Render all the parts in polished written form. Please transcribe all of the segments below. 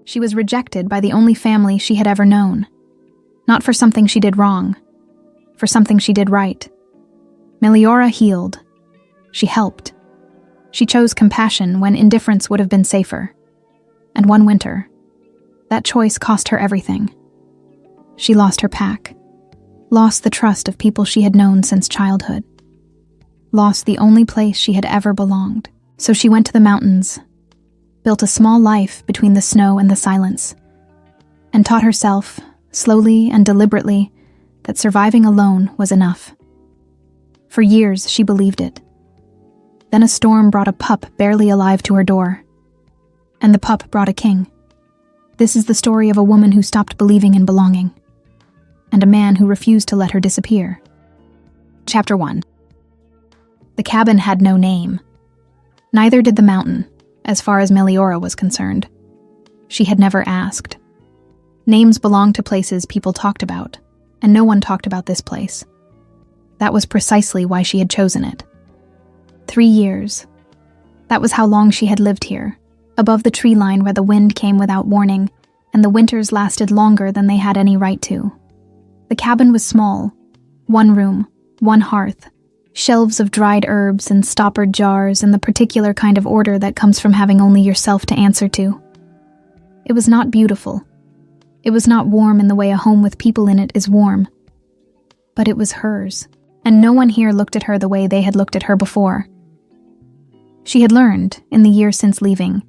She was rejected by the only family she had ever known. Not for something she did wrong, for something she did right. Meliora healed. She helped. She chose compassion when indifference would have been safer. And one winter, that choice cost her everything. She lost her pack, lost the trust of people she had known since childhood, lost the only place she had ever belonged. So she went to the mountains, built a small life between the snow and the silence, and taught herself, slowly and deliberately, that surviving alone was enough. For years, she believed it. Then a storm brought a pup barely alive to her door, and the pup brought a king. This is the story of a woman who stopped believing in belonging, and a man who refused to let her disappear. Chapter 1. The cabin had no name. Neither did the mountain, as far as Meliora was concerned. She had never asked. Names belonged to places people talked about, and no one talked about this place. That was precisely why she had chosen it. 3 years. That was how long she had lived here, above the tree line where the wind came without warning, and the winters lasted longer than they had any right to. The cabin was small. 1 room, 1 hearth, shelves of dried herbs and stoppered jars in the particular kind of order that comes from having only yourself to answer to. It was not beautiful. It was not warm in the way a home with people in it is warm. But it was hers, and no one here looked at her the way they had looked at her before. She had learned, in the year since leaving,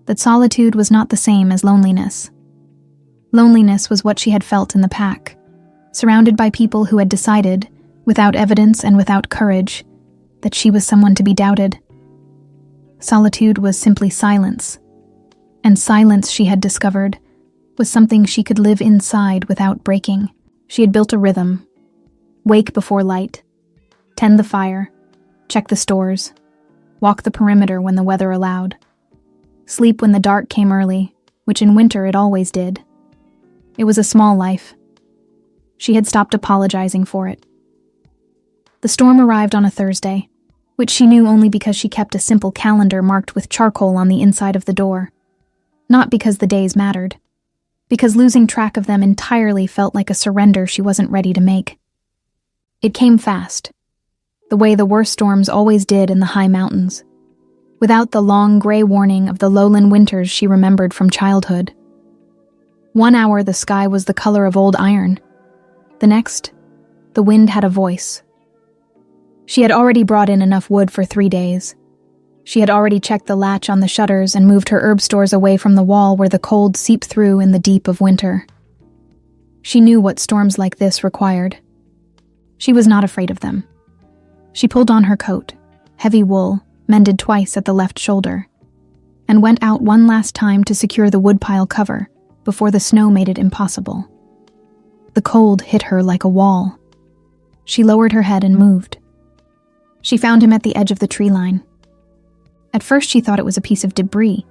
that solitude was not the same as loneliness. Loneliness was what she had felt in the pack, surrounded by people who had decided, without evidence and without courage, that she was someone to be doubted. Solitude was simply silence, and silence, she had discovered, was something she could live inside without breaking. She had built a rhythm. Wake before light, tend the fire, check the stores, walk the perimeter when the weather allowed, sleep when the dark came early, which in winter it always did. It was a small life. She had stopped apologizing for it. The storm arrived on a Thursday, which she knew only because she kept a simple calendar marked with charcoal on the inside of the door. Not because the days mattered, because losing track of them entirely felt like a surrender she wasn't ready to make. It came fast, the way the worst storms always did in the high mountains, without the long gray warning of the lowland winters she remembered from childhood. 1 hour the sky was the color of old iron. The next, the wind had a voice. She had already brought in enough wood for 3 days. She had already checked the latch on the shutters and moved her herb stores away from the wall where the cold seeped through in the deep of winter. She knew what storms like this required. She was not afraid of them. She pulled on her coat, heavy wool, mended twice at the left shoulder, and went out one last time to secure the woodpile cover before the snow made it impossible. The cold hit her like a wall. She lowered her head and moved. She found him at the edge of the tree line. At first she thought it was a piece of debris,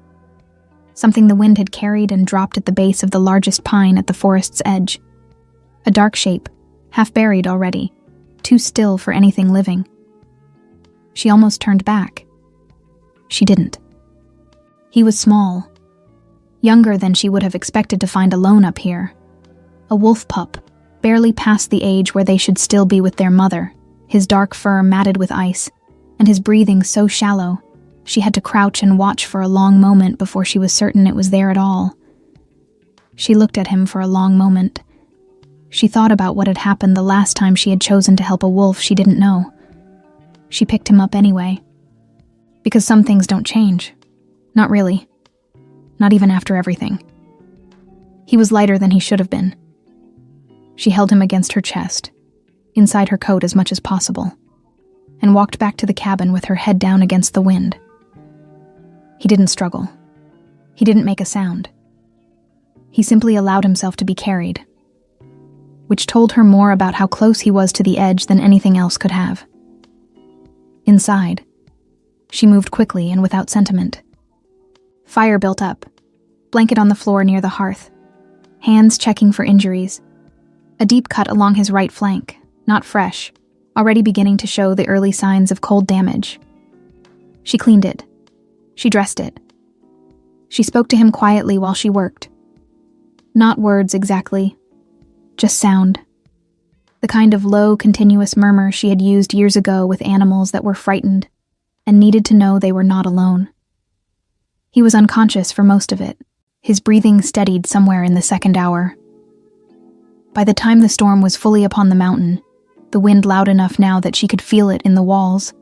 something the wind had carried and dropped at the base of the largest pine at the forest's edge. A dark shape, half buried already, too still for anything living. She almost turned back. She didn't. He was small, younger than she would have expected to find alone up here. A wolf pup, barely past the age where they should still be with their mother, his dark fur matted with ice, and his breathing so shallow, she had to crouch and watch for a long moment before she was certain it was there at all. She looked at him for a long moment. She thought about what had happened the last time she had chosen to help a wolf she didn't know. She picked him up anyway. Because some things don't change. Not really. Not even after everything. He was lighter than he should have been. She held him against her chest, inside her coat as much as possible, and walked back to the cabin with her head down against the wind. He didn't struggle. He didn't make a sound. He simply allowed himself to be carried, which told her more about how close he was to the edge than anything else could have. Inside, she moved quickly and without sentiment. Fire built up, blanket on the floor near the hearth, hands checking for injuries. A deep cut along his right flank, not fresh, already beginning to show the early signs of cold damage. She cleaned it. She dressed it. She spoke to him quietly while she worked. Not words exactly, just sound. The kind of low, continuous murmur she had used years ago with animals that were frightened and needed to know they were not alone. He was unconscious for most of it. His breathing steadied somewhere in the second hour. By the time the storm was fully upon the mountain, the wind loud enough now that she could feel it in the walls,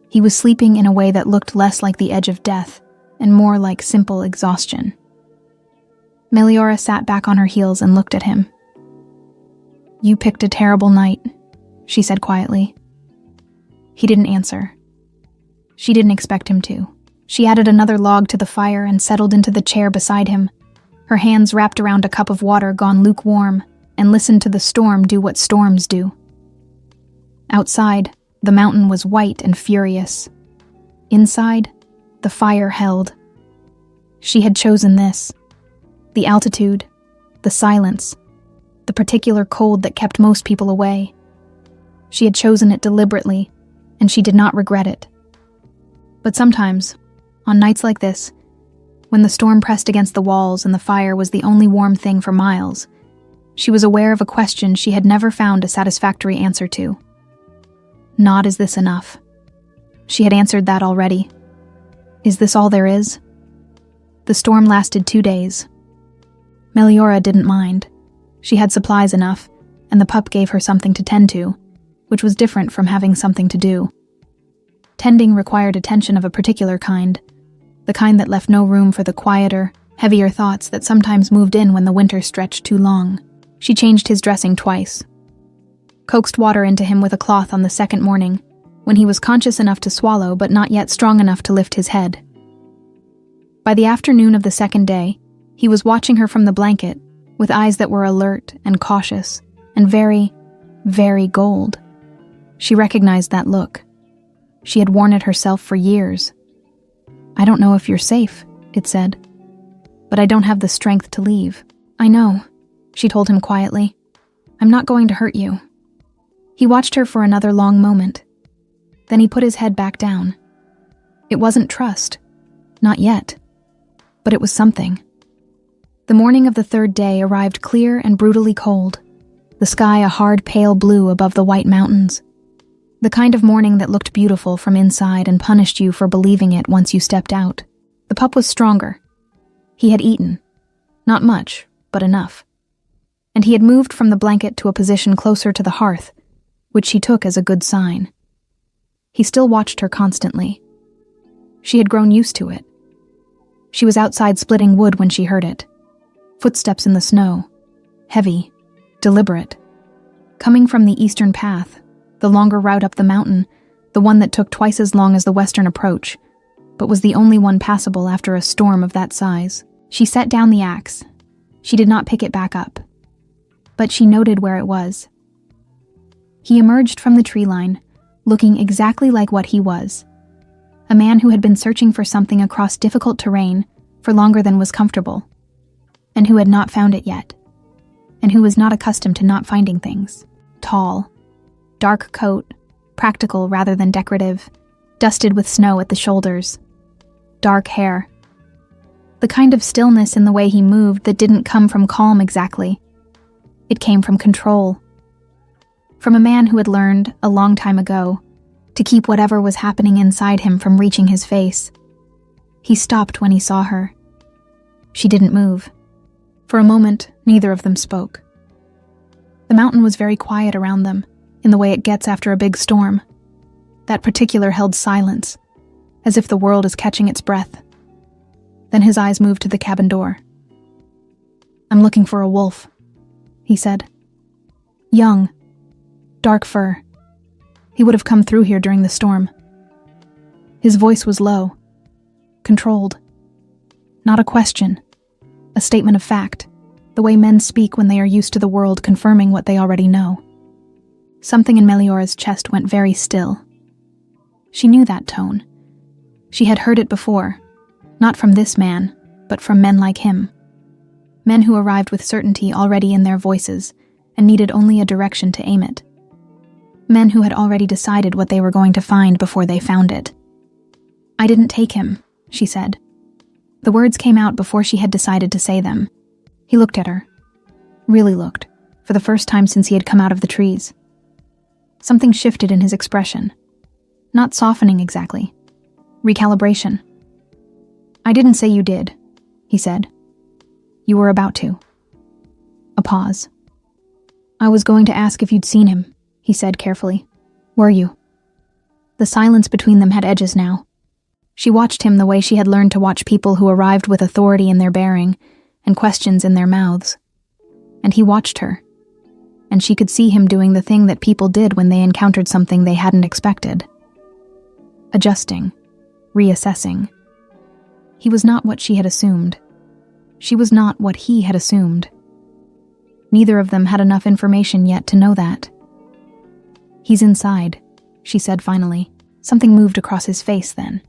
he was sleeping in a way that looked less like the edge of death and more like simple exhaustion. Meliora sat back on her heels and looked at him. "You picked a terrible night," she said quietly. He didn't answer. She didn't expect him to. She added another log to the fire and settled into the chair beside him, her hands wrapped around a cup of water gone lukewarm, and listened to the storm do what storms do. Outside, the mountain was white and furious. Inside, the fire held. She had chosen this. The altitude, the silence, the particular cold that kept most people away. She had chosen it deliberately, and she did not regret it. But sometimes, on nights like this, when the storm pressed against the walls and the fire was the only warm thing for miles, she was aware of a question she had never found a satisfactory answer to. Not is this enough? She had answered that already. Is this all there is? The storm lasted 2 days. Meliora didn't mind. She had supplies enough, and the pup gave her something to tend to, which was different from having something to do. Tending required attention of a particular kind, the kind that left no room for the quieter, heavier thoughts that sometimes moved in when the winter stretched too long. She changed his dressing twice. Coaxed water into him with a cloth on the second morning, when he was conscious enough to swallow but not yet strong enough to lift his head. By the afternoon of the second day, he was watching her from the blanket, with eyes that were alert and cautious, and very, very gold. She recognized that look. She had worn it herself for years. "I don't know if you're safe," it said, "but I don't have the strength to leave." "I know," she told him quietly. "I'm not going to hurt you." He watched her for another long moment. Then he put his head back down. It wasn't trust. Not yet. But it was something. The morning of the third day arrived clear and brutally cold, the sky a hard pale blue above the white mountains. The kind of morning that looked beautiful from inside and punished you for believing it once you stepped out. The pup was stronger. He had eaten. Not much, but enough. And he had moved from the blanket to a position closer to the hearth, which she took as a good sign. He still watched her constantly. She had grown used to it. She was outside splitting wood when she heard it. Footsteps in the snow. Heavy. Deliberate. Coming from the eastern path, the longer route up the mountain, the one that took twice as long as the western approach, but was the only one passable after a storm of that size. She set down the axe. She did not pick it back up. But she noted where it was. He emerged from the tree line, looking exactly like what he was. A man who had been searching for something across difficult terrain for longer than was comfortable, and who had not found it yet, and who was not accustomed to not finding things. Tall, dark coat, practical rather than decorative, dusted with snow at the shoulders, dark hair. The kind of stillness in the way he moved that didn't come from calm exactly. It came from control. From a man who had learned, a long time ago, to keep whatever was happening inside him from reaching his face. He stopped when he saw her. She didn't move. For a moment, neither of them spoke. The mountain was very quiet around them, in the way it gets after a big storm. That particular held silence, as if the world is catching its breath. Then his eyes moved to the cabin door. "I'm looking for a wolf," he said. "Young. Dark fur. He would have come through here during the storm." His voice was low, controlled. Not a question, a statement of fact, the way men speak when they are used to the world confirming what they already know. Something in Meliora's chest went very still. She knew that tone. She had heard it before, not from this man, but from men like him. Men who arrived with certainty already in their voices and needed only a direction to aim it. Men who had already decided what they were going to find before they found it. "I didn't take him," she said. The words came out before she had decided to say them. He looked at her. Really looked, for the first time since he had come out of the trees. Something shifted in his expression. Not softening exactly. Recalibration. "I didn't say you did," he said. "You were about to." A pause. "I was going to ask if you'd seen him," he said carefully. "Were you?" The silence between them had edges now. She watched him the way she had learned to watch people who arrived with authority in their bearing and questions in their mouths. And he watched her. And she could see him doing the thing that people did when they encountered something they hadn't expected. Adjusting. Reassessing. He was not what she had assumed. She was not what he had assumed. Neither of them had enough information yet to know that. "He's inside," she said finally. Something moved across his face then.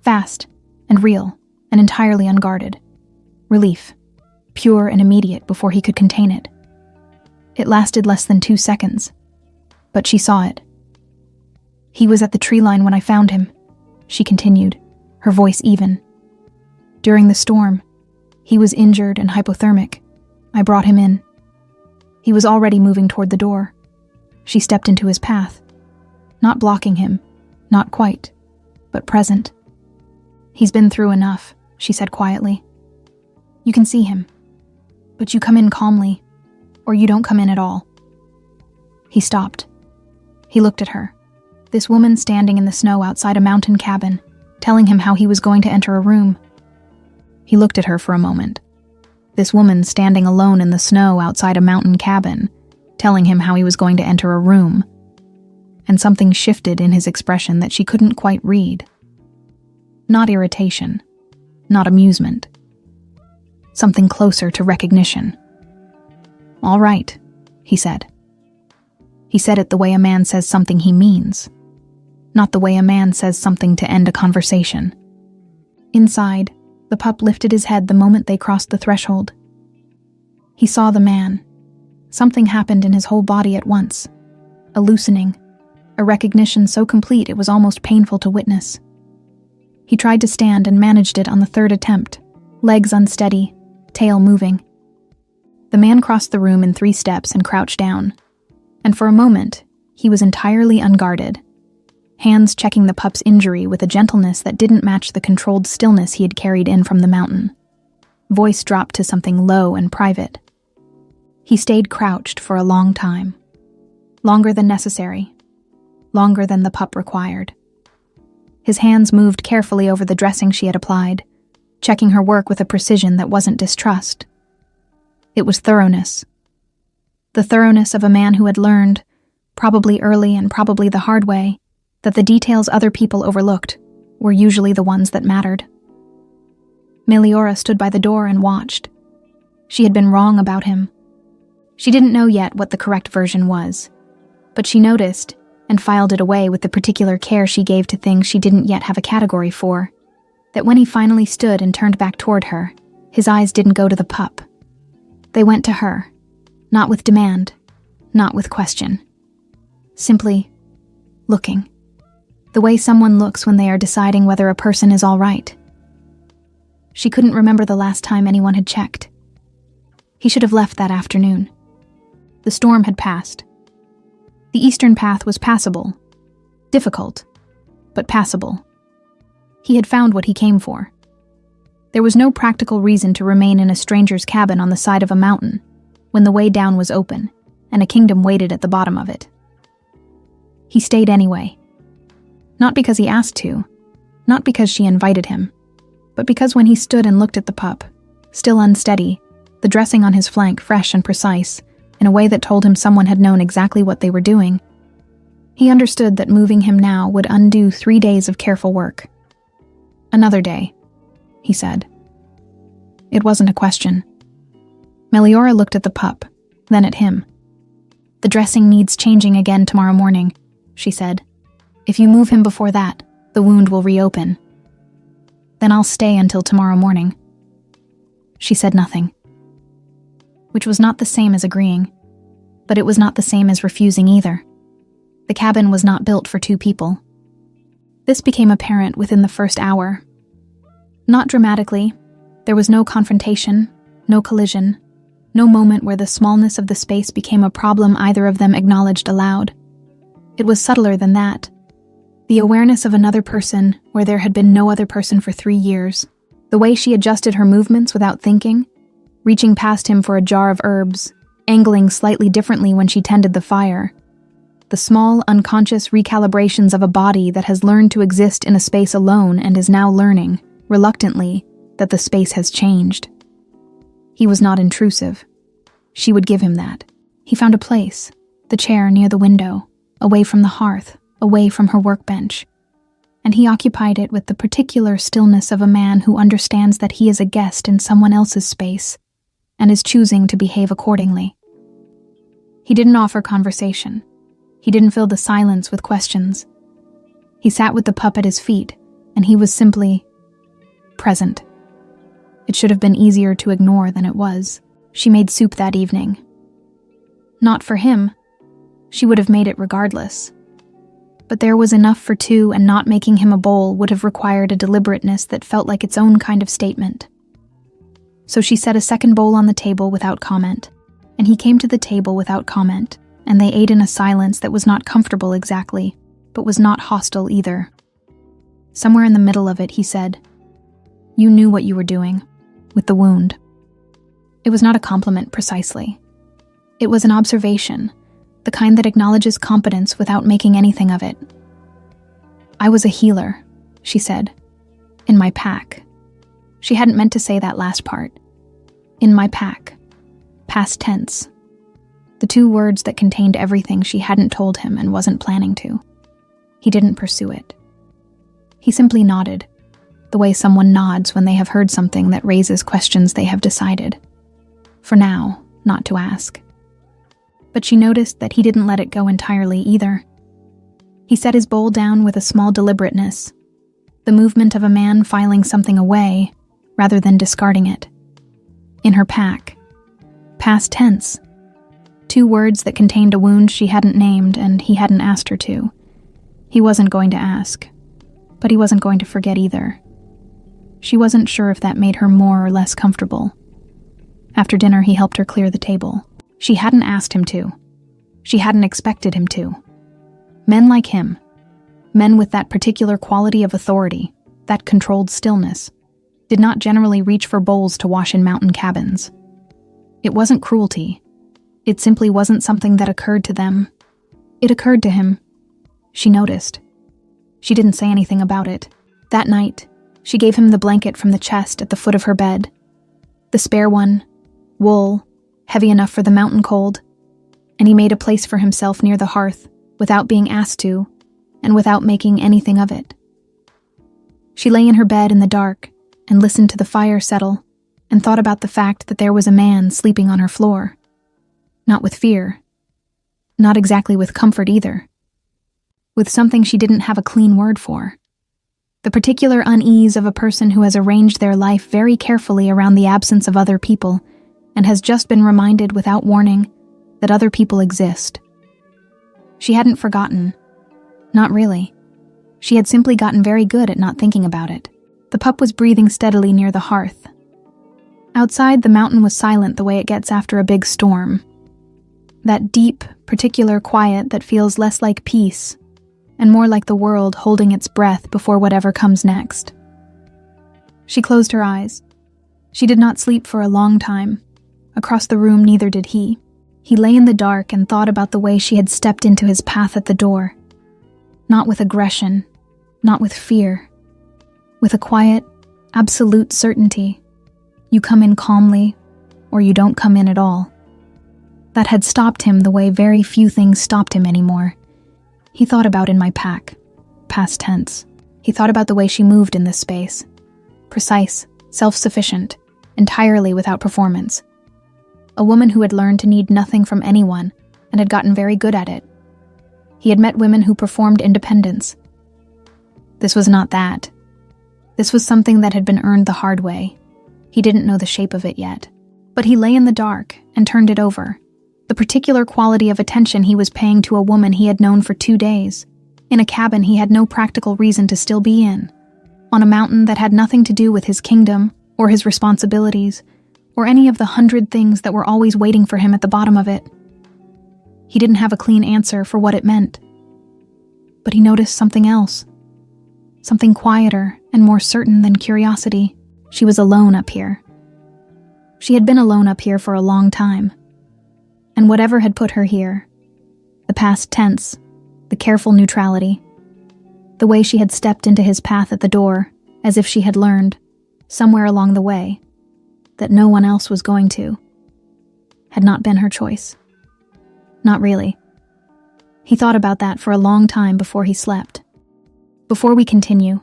Fast and real and entirely unguarded. Relief. Pure and immediate before he could contain it. It lasted less than 2 seconds. But she saw it. "He was at the tree line when I found him," she continued, her voice even. "During the storm, he was injured and hypothermic. I brought him in. He was already moving toward the door. She stepped into his path. Not blocking him, not quite, but present. He's been through enough," she said quietly. "You can see him, but you come in calmly, or you don't come in at all." He stopped. He looked at her, this woman standing in the snow outside a mountain cabin, telling him how he was going to enter a room. He looked at her for a moment. This woman standing alone in the snow outside a mountain cabin, telling him how he was going to enter a room. And something shifted in his expression that she couldn't quite read. Not irritation, not amusement. Something closer to recognition. "All right," he said. He said it the way a man says something he means, not the way a man says something to end a conversation. Inside, the pup lifted his head the moment they crossed the threshold. He saw the man. Something happened in his whole body at once. A loosening, a recognition so complete it was almost painful to witness. He tried to stand and managed it on the third attempt, legs unsteady, tail moving. The man crossed the room in 3 steps and crouched down. And for a moment, he was entirely unguarded, hands checking the pup's injury with a gentleness that didn't match the controlled stillness he had carried in from the mountain. Voice dropped to something low and private. He stayed crouched for a long time. Longer than necessary. Longer than the pup required. His hands moved carefully over the dressing she had applied, checking her work with a precision that wasn't distrust. It was thoroughness. The thoroughness of a man who had learned, probably early and probably the hard way, that the details other people overlooked were usually the ones that mattered. Meliora stood by the door and watched. She had been wrong about him. She didn't know yet what the correct version was, but she noticed and filed it away with the particular care she gave to things she didn't yet have a category for, that when he finally stood and turned back toward her, his eyes didn't go to the pup. They went to her, not with demand, not with question. Simply looking. The way someone looks when they are deciding whether a person is all right. She couldn't remember the last time anyone had checked. He should have left that afternoon. The storm had passed. The eastern path was passable. Difficult, but passable. He had found what he came for. There was no practical reason to remain in a stranger's cabin on the side of a mountain when the way down was open and a kingdom waited at the bottom of it. He stayed anyway. Not because he asked to, not because she invited him, but because when he stood and looked at the pup, still unsteady, the dressing on his flank fresh and precise, in a way that told him someone had known exactly what they were doing, he understood that moving him now would undo 3 days of careful work. "Another day," he said. It wasn't a question. Meliora looked at the pup, then at him. "The dressing needs changing again tomorrow morning," she said. "If you move him before that, the wound will reopen. Then I'll stay until tomorrow morning." She said nothing. Which was not the same as agreeing, but it was not the same as refusing either. The cabin was not built for 2 people. This became apparent within the first hour. Not dramatically. There was no confrontation, no collision, no moment where the smallness of the space became a problem either of them acknowledged aloud. It was subtler than that. The awareness of another person where there had been no other person for 3 years. The way she adjusted her movements without thinking, reaching past him for a jar of herbs, angling slightly differently when she tended the fire. The small, unconscious recalibrations of a body that has learned to exist in a space alone and is now learning, reluctantly, that the space has changed. He was not intrusive. She would give him that. He found a place, the chair near the window, away from the hearth, away from her workbench. And he occupied it with the particular stillness of a man who understands that he is a guest in someone else's space and is choosing to behave accordingly. He didn't offer conversation. He didn't fill the silence with questions. He sat with the pup at his feet, and he was simply present. It should have been easier to ignore than it was. She made soup that evening. Not for him. She would have made it regardless. But there was enough for two, and not making him a bowl would have required a deliberateness that felt like its own kind of statement. So she set a second bowl on the table without comment, and he came to the table without comment, and they ate in a silence that was not comfortable exactly, but was not hostile either. Somewhere in the middle of it, he said, "You knew what you were doing, with the wound." It was not a compliment precisely. It was an observation, the kind that acknowledges competence without making anything of it. "I was a healer," she said. "In my pack." She hadn't meant to say that last part. In my pack. Past tense. The two words that contained everything she hadn't told him and wasn't planning to. He didn't pursue it. He simply nodded, the way someone nods when they have heard something that raises questions they have decided, for now, not to ask. But she noticed that he didn't let it go entirely either. He set his bowl down with a small deliberateness, the movement of a man filing something away rather than discarding it. In her pack. Past tense. Two words that contained a wound she hadn't named and he hadn't asked her to. He wasn't going to ask, but he wasn't going to forget either. She wasn't sure if that made her more or less comfortable. After dinner, he helped her clear the table. She hadn't asked him to. She hadn't expected him to. Men like him, men with that particular quality of authority, that controlled stillness, did not generally reach for bowls to wash in mountain cabins. It wasn't cruelty. It simply wasn't something that occurred to them. It occurred to him. She noticed. She didn't say anything about it. That night, she gave him the blanket from the chest at the foot of her bed. The spare one, wool, heavy enough for the mountain cold, and he made a place for himself near the hearth, without being asked to, and without making anything of it. She lay in her bed in the dark, and listened to the fire settle, and thought about the fact that there was a man sleeping on her floor. Not with fear. Not exactly with comfort either. With something she didn't have a clean word for. The particular unease of a person who has arranged their life very carefully around the absence of other people, and has just been reminded without warning that other people exist. She hadn't forgotten. Not really. She had simply gotten very good at not thinking about it. The pup was breathing steadily near the hearth. Outside, the mountain was silent the way it gets after a big storm. That deep, particular quiet that feels less like peace, and more like the world holding its breath before whatever comes next. She closed her eyes. She did not sleep for a long time. Across the room, neither did he. He lay in the dark and thought about the way she had stepped into his path at the door. Not with aggression, not with fear. With a quiet, absolute certainty. You come in calmly, or you don't come in at all. That had stopped him the way very few things stopped him anymore. He thought about in my pack, past tense. He thought about the way she moved in this space. Precise, self-sufficient, entirely without performance. A woman who had learned to need nothing from anyone and had gotten very good at it. He had met women who performed independence. This was not that. This was something that had been earned the hard way. He didn't know the shape of it yet. But he lay in the dark and turned it over. The particular quality of attention he was paying to a woman he had known for 2 days, in a cabin he had no practical reason to still be in, on a mountain that had nothing to do with his kingdom or his responsibilities or any of the 100 things that were always waiting for him at the bottom of it. He didn't have a clean answer for what it meant. But he noticed something else. Something quieter and more certain than curiosity. She was alone up here. She had been alone up here for a long time. And whatever had put her here, the past tense, the careful neutrality, the way she had stepped into his path at the door, as if she had learned, somewhere along the way, that no one else was going to, had not been her choice. Not really. He thought about that for a long time before he slept. Before we continue,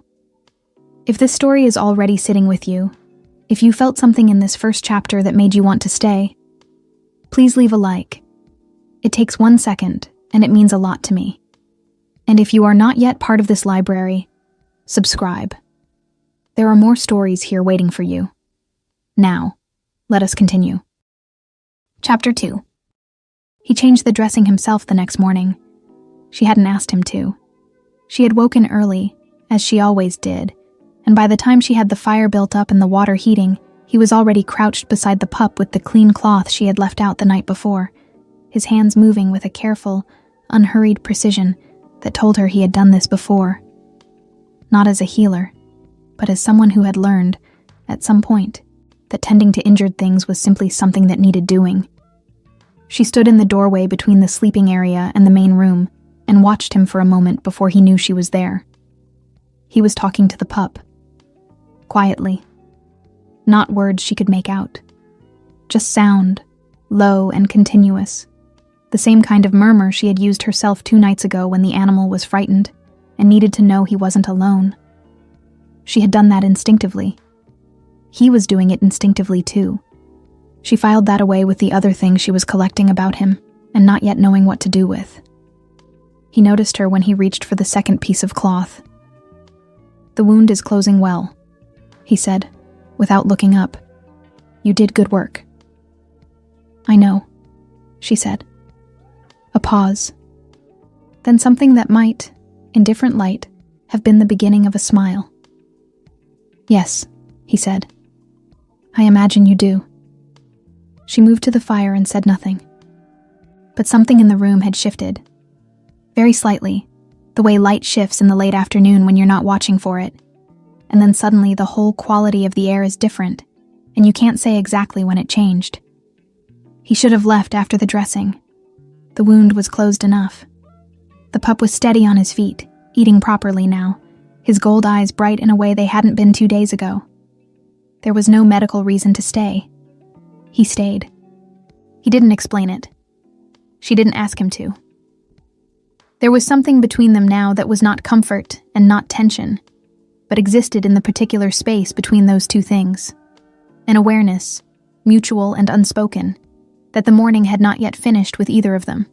if this story is already sitting with you, if you felt something in this first chapter that made you want to stay, please leave a like. It takes 1 second, and it means a lot to me. And if you are not yet part of this library, subscribe. There are more stories here waiting for you. Now, let us continue. Chapter 2. He changed the dressing himself the next morning. She hadn't asked him to. She had woken early, as she always did, and by the time she had the fire built up and the water heating, he was already crouched beside the pup with the clean cloth she had left out the night before, his hands moving with a careful, unhurried precision that told her he had done this before. Not as a healer, but as someone who had learned, at some point, that tending to injured things was simply something that needed doing. She stood in the doorway between the sleeping area and the main room and watched him for a moment before he knew she was there. He was talking to the pup. Quietly. Not words she could make out. Just sound, low and continuous. The same kind of murmur she had used herself 2 nights ago when the animal was frightened and needed to know he wasn't alone. She had done that instinctively. He was doing it instinctively too. She filed that away with the other things she was collecting about him and not yet knowing what to do with. He noticed her when he reached for the second piece of cloth. "The wound is closing well," he said, without looking up. "You did good work." "I know," she said. A pause. Then something that might, in different light, have been the beginning of a smile. "Yes," he said. "I imagine you do." She moved to the fire and said nothing. But something in the room had shifted. Very slightly, the way light shifts in the late afternoon when you're not watching for it. And then suddenly the whole quality of the air is different, and you can't say exactly when it changed. He should have left after the dressing. The wound was closed enough. The pup was steady on his feet, eating properly now, his gold eyes bright in a way they hadn't been 2 days ago. There was no medical reason to stay. He stayed. He didn't explain it. She didn't ask him to. There was something between them now that was not comfort and not tension, but existed in the particular space between those two things. An awareness, mutual and unspoken, that the morning had not yet finished with either of them.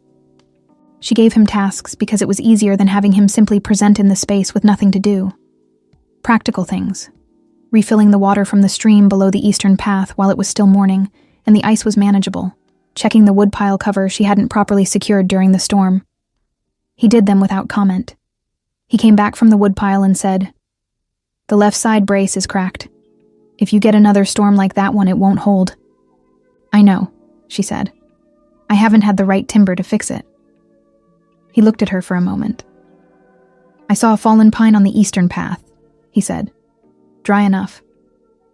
She gave him tasks because it was easier than having him simply present in the space with nothing to do. Practical things. Refilling the water from the stream below the eastern path while it was still morning, and the ice was manageable. Checking the woodpile cover she hadn't properly secured during the storm. He did them without comment. He came back from the woodpile and said, "The left side brace is cracked. If you get another storm like that one, it won't hold." "I know," she said. "I haven't had the right timber to fix it." He looked at her for a moment. "I saw a fallen pine on the eastern path," he said. "Dry enough.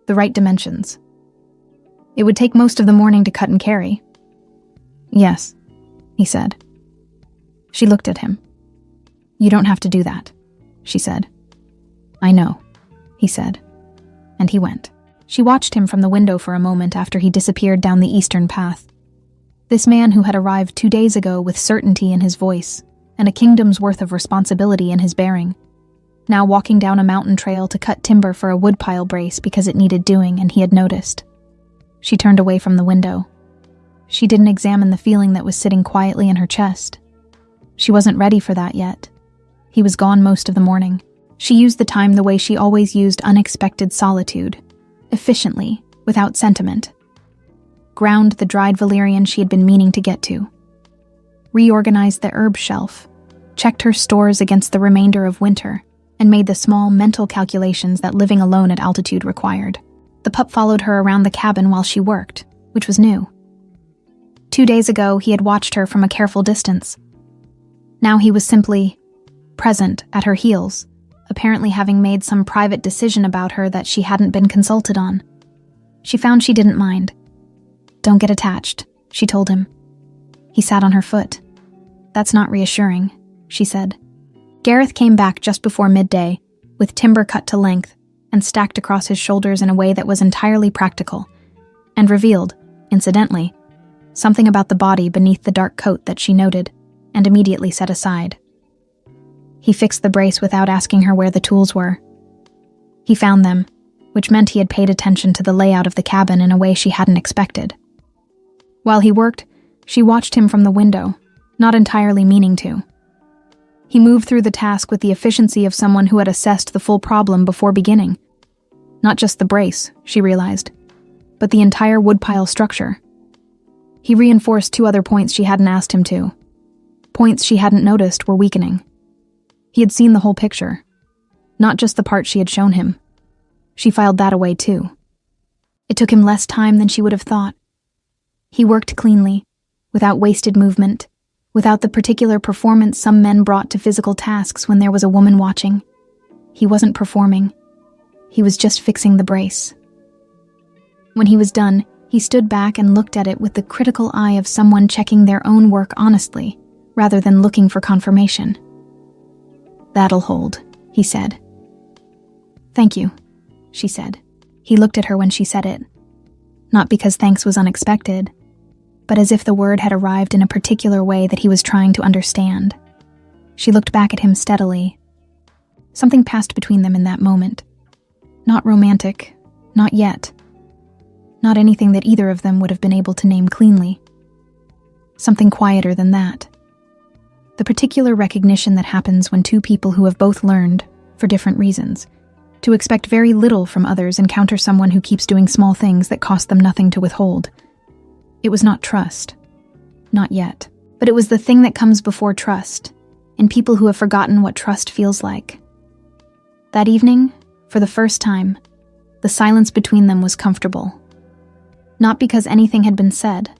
The right dimensions. It would take most of the morning to cut and carry." "Yes," he said. She looked at him. "You don't have to do that," she said. "I know," he said. And he went. She watched him from the window for a moment after he disappeared down the eastern path. This man who had arrived 2 days ago with certainty in his voice and a kingdom's worth of responsibility in his bearing, now walking down a mountain trail to cut timber for a woodpile brace because it needed doing and he had noticed. She turned away from the window. She didn't examine the feeling that was sitting quietly in her chest. She wasn't ready for that yet. He was gone most of the morning. She used the time the way she always used unexpected solitude, efficiently, without sentiment. Ground the dried valerian she had been meaning to get to. Reorganized the herb shelf. Checked her stores against the remainder of winter. and made the small mental calculations that living alone at altitude required. The pup followed her around the cabin while she worked, which was new. 2 days ago, he had watched her from a careful distance. Now he was simply present at her heels, apparently having made some private decision about her that she hadn't been consulted on. She found she didn't mind. "Don't get attached," she told him. He sat on her foot. "That's not reassuring," she said. Gareth came back just before midday, with timber cut to length and stacked across his shoulders in a way that was entirely practical, and revealed, incidentally, something about the body beneath the dark coat that she noted and immediately set aside. He fixed the brace without asking her where the tools were. He found them, which meant he had paid attention to the layout of the cabin in a way she hadn't expected. While he worked, she watched him from the window, not entirely meaning to. He moved through the task with the efficiency of someone who had assessed the full problem before beginning. Not just the brace, she realized, but the entire woodpile structure. He reinforced 2 other points she hadn't asked him to. Points she hadn't noticed were weakening. He had seen the whole picture, not just the part she had shown him. She filed that away too. It took him less time than she would have thought. He worked cleanly, without wasted movement, without the particular performance some men brought to physical tasks when there was a woman watching. He wasn't performing. He was just fixing the brace. When he was done, he stood back and looked at it with the critical eye of someone checking their own work honestly, rather than looking for confirmation. "That'll hold," he said. "Thank you," she said. He looked at her when she said it. Not because thanks was unexpected, but as if the word had arrived in a particular way that he was trying to understand. She looked back at him steadily. Something passed between them in that moment. Not romantic, not yet. Not anything that either of them would have been able to name cleanly. Something quieter than that. The particular recognition that happens when 2 people who have both learned, for different reasons, to expect very little from others encounter someone who keeps doing small things that cost them nothing to withhold. It was not trust. Not yet. But it was the thing that comes before trust, in people who have forgotten what trust feels like. That evening, for the first time, the silence between them was comfortable. Not because anything had been said,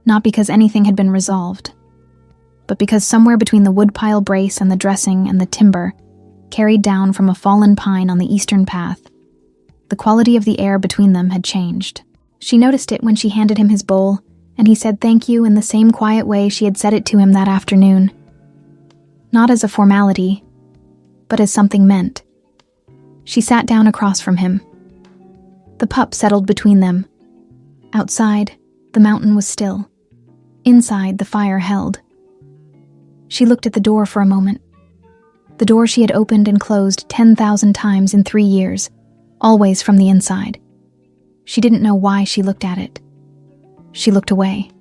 not because anything had been resolved, but because somewhere between the woodpile brace and the dressing and the timber, carried down from a fallen pine on the eastern path, the quality of the air between them had changed. She noticed it when she handed him his bowl, and he said thank you in the same quiet way she had said it to him that afternoon. Not as a formality, but as something meant. She sat down across from him. The pup settled between them. Outside, the mountain was still. Inside, the fire held. She looked at the door for a moment. The door she had opened and closed 10,000 times in 3 years, always from the inside. She didn't know why she looked at it. She looked away.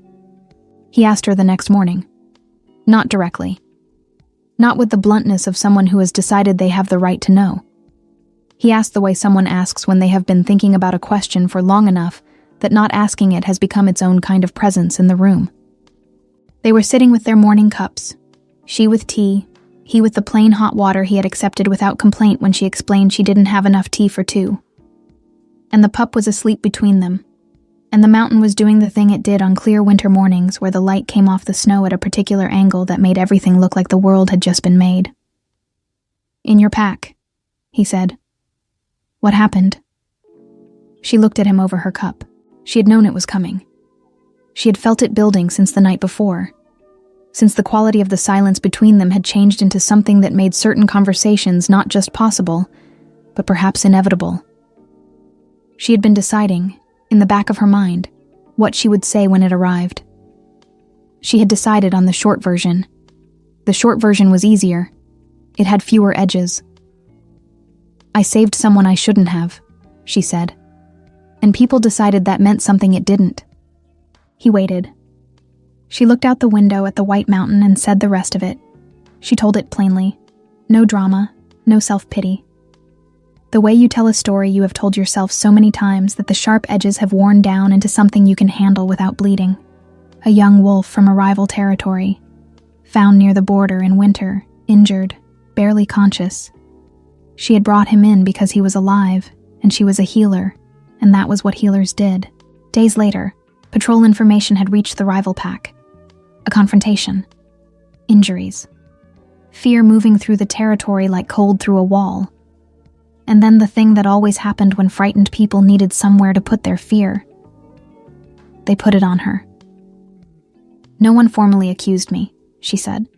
He asked her the next morning. Not directly. Not with the bluntness of someone who has decided they have the right to know. He asked the way someone asks when they have been thinking about a question for long enough that not asking it has become its own kind of presence in the room. They were sitting with their morning cups, she with tea, he with the plain hot water he had accepted without complaint when she explained she didn't have enough tea for 2. And the pup was asleep between them, and the mountain was doing the thing it did on clear winter mornings where the light came off the snow at a particular angle that made everything look like the world had just been made. "In your pack," he said. "What happened?" She looked at him over her cup. She had known it was coming. She had felt it building since the night before, since the quality of the silence between them had changed into something that made certain conversations not just possible, but perhaps inevitable. She had been deciding, in the back of her mind, what she would say when it arrived. She had decided on the short version. The short version was easier. It had fewer edges. "I saved someone I shouldn't have," she said. And people decided that meant something it didn't. He waited. She looked out the window at the white mountain and said the rest of it. She told it plainly. No drama, no self-pity. The way you tell a story you have told yourself so many times that the sharp edges have worn down into something you can handle without bleeding. A young wolf from a rival territory, found near the border in winter, injured, barely conscious, She had brought him in because he was alive, and she was a healer, and that was what healers did. Days later, patrol information had reached the rival pack. A confrontation. Injuries. Fear moving through the territory like cold through a wall. And then the thing that always happened when frightened people needed somewhere to put their fear. They put it on her. No one formally accused me, she said.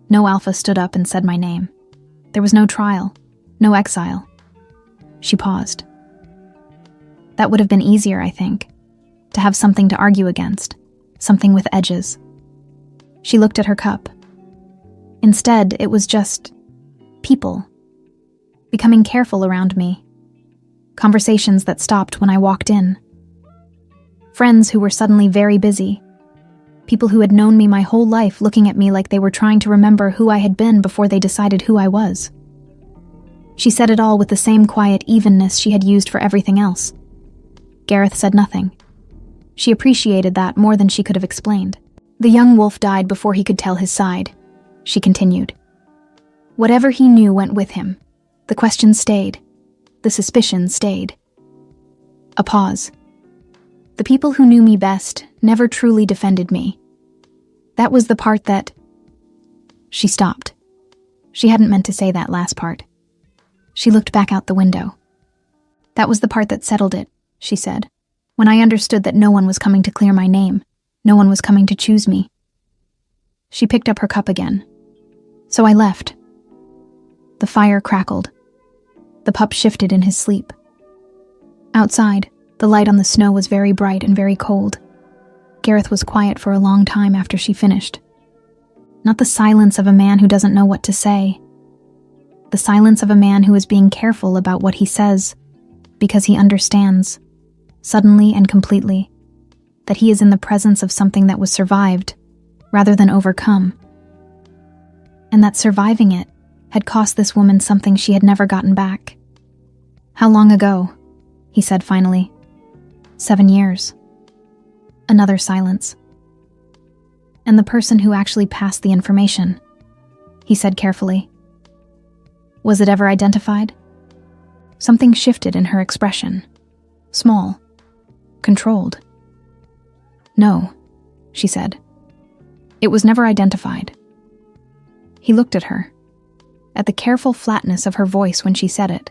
No alpha stood up and said my name. There was no trial, no exile. She paused. That would have been easier, I think, to have something to argue against, something with edges. She looked at her cup. Instead, it was just people, becoming careful around me. Conversations that stopped when I walked in. Friends who were suddenly very busy. People who had known me my whole life looking at me like they were trying to remember who I had been before they decided who I was. She said it all with the same quiet evenness she had used for everything else. Gareth said nothing. She appreciated that more than she could have explained. The young wolf died before he could tell his side, she continued. Whatever he knew went with him. The questions stayed. The suspicion stayed. A pause. The people who knew me best never truly defended me. That was the part that... She stopped. She hadn't meant to say that last part. She looked back out the window. That was the part that settled it, she said, when I understood that no one was coming to clear my name, no one was coming to choose me. She picked up her cup again. So I left. The fire crackled. The pup shifted in his sleep. Outside, the light on the snow was very bright and very cold. Gareth was quiet for a long time after she finished. Not the silence of a man who doesn't know what to say. The silence of a man who is being careful about what he says, because he understands, suddenly and completely, that he is in the presence of something that was survived, rather than overcome. And that surviving it had cost this woman something she had never gotten back. How long ago? He said finally. 7 years. Another silence. And the person who actually passed the information, he said carefully. Was it ever identified? Something shifted in her expression. Small. Controlled. No, she said. It was never identified. He looked at her, at the careful flatness of her voice when she said it,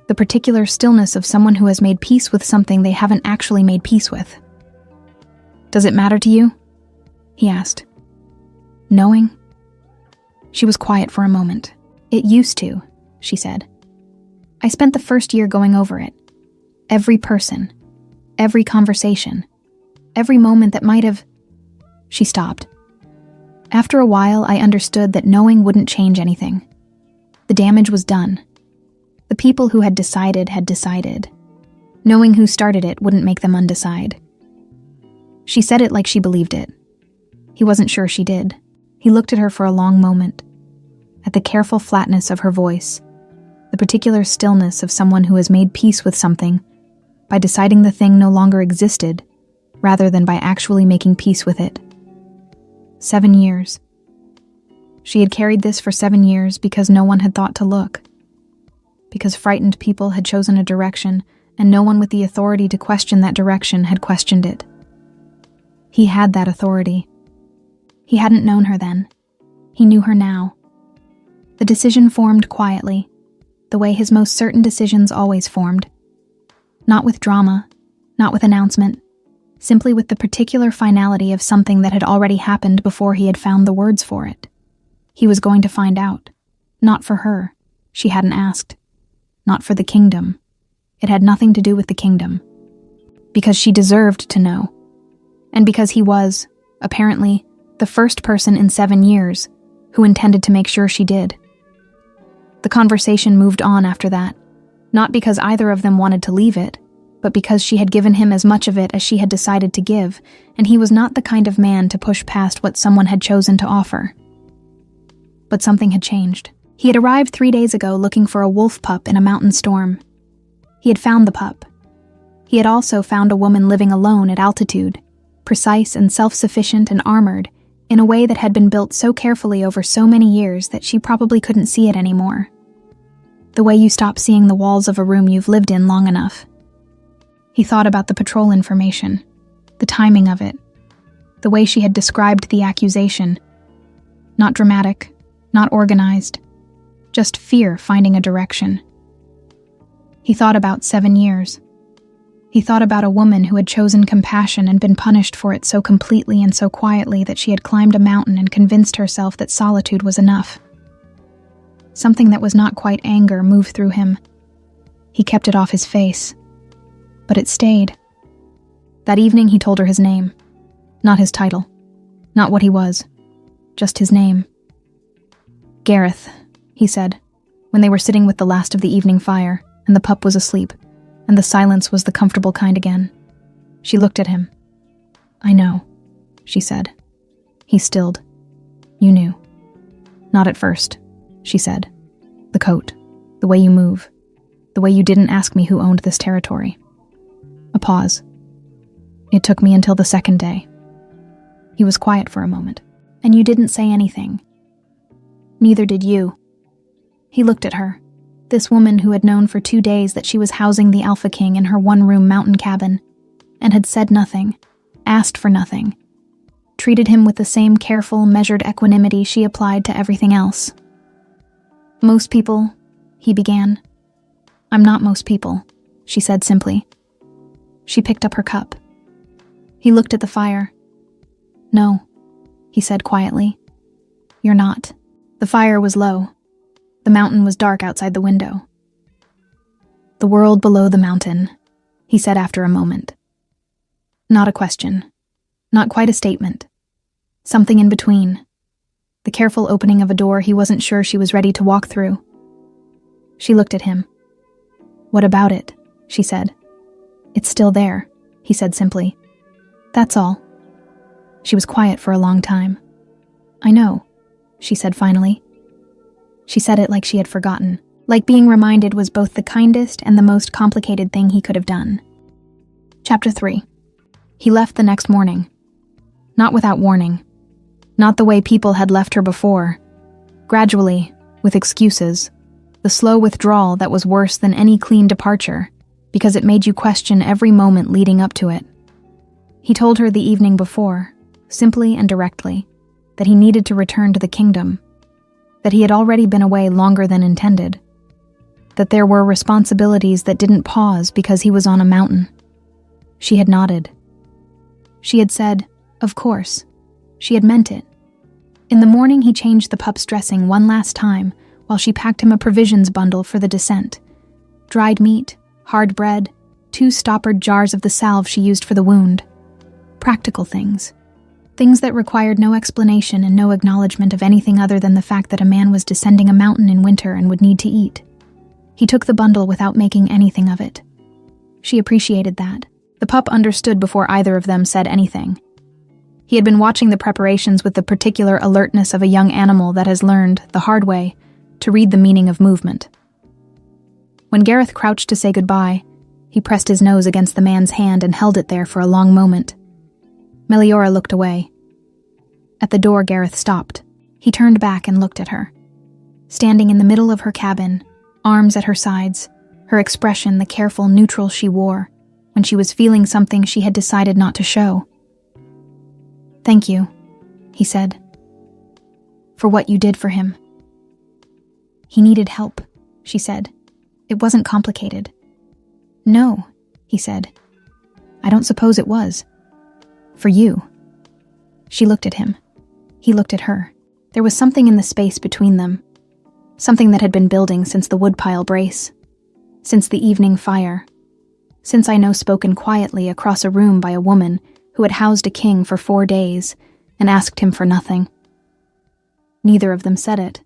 the particular stillness of someone who has made peace with something they haven't actually made peace with. Does it matter to you? He asked. Knowing? She was quiet for a moment. It used to, she said. I spent the first year going over it. Every person, every conversation, every moment that might have... She stopped. After a while, I understood that knowing wouldn't change anything. The damage was done. The people who had decided had decided. Knowing who started it wouldn't make them undecide. She said it like she believed it. He wasn't sure she did. He looked at her for a long moment, at the careful flatness of her voice, the particular stillness of someone who has made peace with something by deciding the thing no longer existed, rather than by actually making peace with it. 7 years. She had carried this for 7 years because no one had thought to look. Because frightened people had chosen a direction, and no one with the authority to question that direction had questioned it. He had that authority. He hadn't known her then. He knew her now. The decision formed quietly, the way his most certain decisions always formed. Not with drama, not with announcement, simply with the particular finality of something that had already happened before he had found the words for it. He was going to find out. Not for her. She hadn't asked. Not for the kingdom. It had nothing to do with the kingdom. Because she deserved to know. And because he was, apparently, the first person in 7 years who intended to make sure she did. The conversation moved on after that, not because either of them wanted to leave it, but because she had given him as much of it as she had decided to give, and he was not the kind of man to push past what someone had chosen to offer. But something had changed. He had arrived 3 days ago looking for a wolf pup in a mountain storm. He had found the pup. He had also found a woman living alone at altitude, precise and self-sufficient and armored, in a way that had been built so carefully over so many years that she probably couldn't see it anymore. The way you stop seeing the walls of a room you've lived in long enough. He thought about the patrol information, the timing of it, the way she had described the accusation. Not dramatic, not organized, just fear finding a direction. He thought about 7 years. He thought about a woman who had chosen compassion and been punished for it so completely and so quietly that she had climbed a mountain and convinced herself that solitude was enough. Something that was not quite anger moved through him. He kept it off his face, but it stayed. That evening he told her his name, not his title, not what he was, just his name. "Gareth," he said, when they were sitting with the last of the evening fire, and the pup was asleep, and the silence was the comfortable kind again. She looked at him. "I know," she said. He stilled. "You knew." "Not at first," she said. "The coat, the way you move, the way you didn't ask me who owned this territory." A pause. "It took me until the second day." He was quiet for a moment. "And you didn't say anything." "Neither did you." He looked at her, this woman who had known for 2 days that she was housing the Alpha King in her one-room mountain cabin, and had said nothing, asked for nothing, treated him with the same careful, measured equanimity she applied to everything else. "Most people," he began. "I'm not most people," she said simply. She picked up her cup. He looked at the fire. "No," he said quietly. "You're not." The fire was low. The mountain was dark outside the window. "The world below the mountain," he said after a moment. Not a question. Not quite a statement. Something in between. The careful opening of a door he wasn't sure she was ready to walk through. She looked at him. "What about it?" she said. "It's still there," he said simply. "That's all." She was quiet for a long time. "I know," she said finally. She said it like she had forgotten, like being reminded was both the kindest and the most complicated thing he could have done. Chapter 3. He left the next morning. Not without warning. Not the way people had left her before. Gradually, with excuses. The slow withdrawal that was worse than any clean departure, because it made you question every moment leading up to it. He told her the evening before, simply and directly, that he needed to return to the kingdom, that he had already been away longer than intended, that there were responsibilities that didn't pause because he was on a mountain. She had nodded. She had said, "Of course." She had meant it. In the morning he changed the pup's dressing one last time while she packed him a provisions bundle for the descent. Dried meat, hard bread, 2 stoppered jars of the salve she used for the wound. Practical things. Things that required no explanation and no acknowledgement of anything other than the fact that a man was descending a mountain in winter and would need to eat. He took the bundle without making anything of it. She appreciated that. The pup understood before either of them said anything. He had been watching the preparations with the particular alertness of a young animal that has learned, the hard way, to read the meaning of movement. When Gareth crouched to say goodbye, he pressed his nose against the man's hand and held it there for a long moment. Meliora looked away. At the door, Gareth stopped. He turned back and looked at her. Standing in the middle of her cabin, arms at her sides, her expression the careful neutral she wore when she was feeling something she had decided not to show. "Thank you," he said, "for what you did for him." "He needed help," she said. "It wasn't complicated." "No," he said. "I don't suppose it was. For you." She looked at him. He looked at her. There was something in the space between them. Something that had been building since the woodpile brace. Since the evening fire. Since I know spoken quietly across a room by a woman who had housed a king for 4 days and asked him for nothing. Neither of them said it.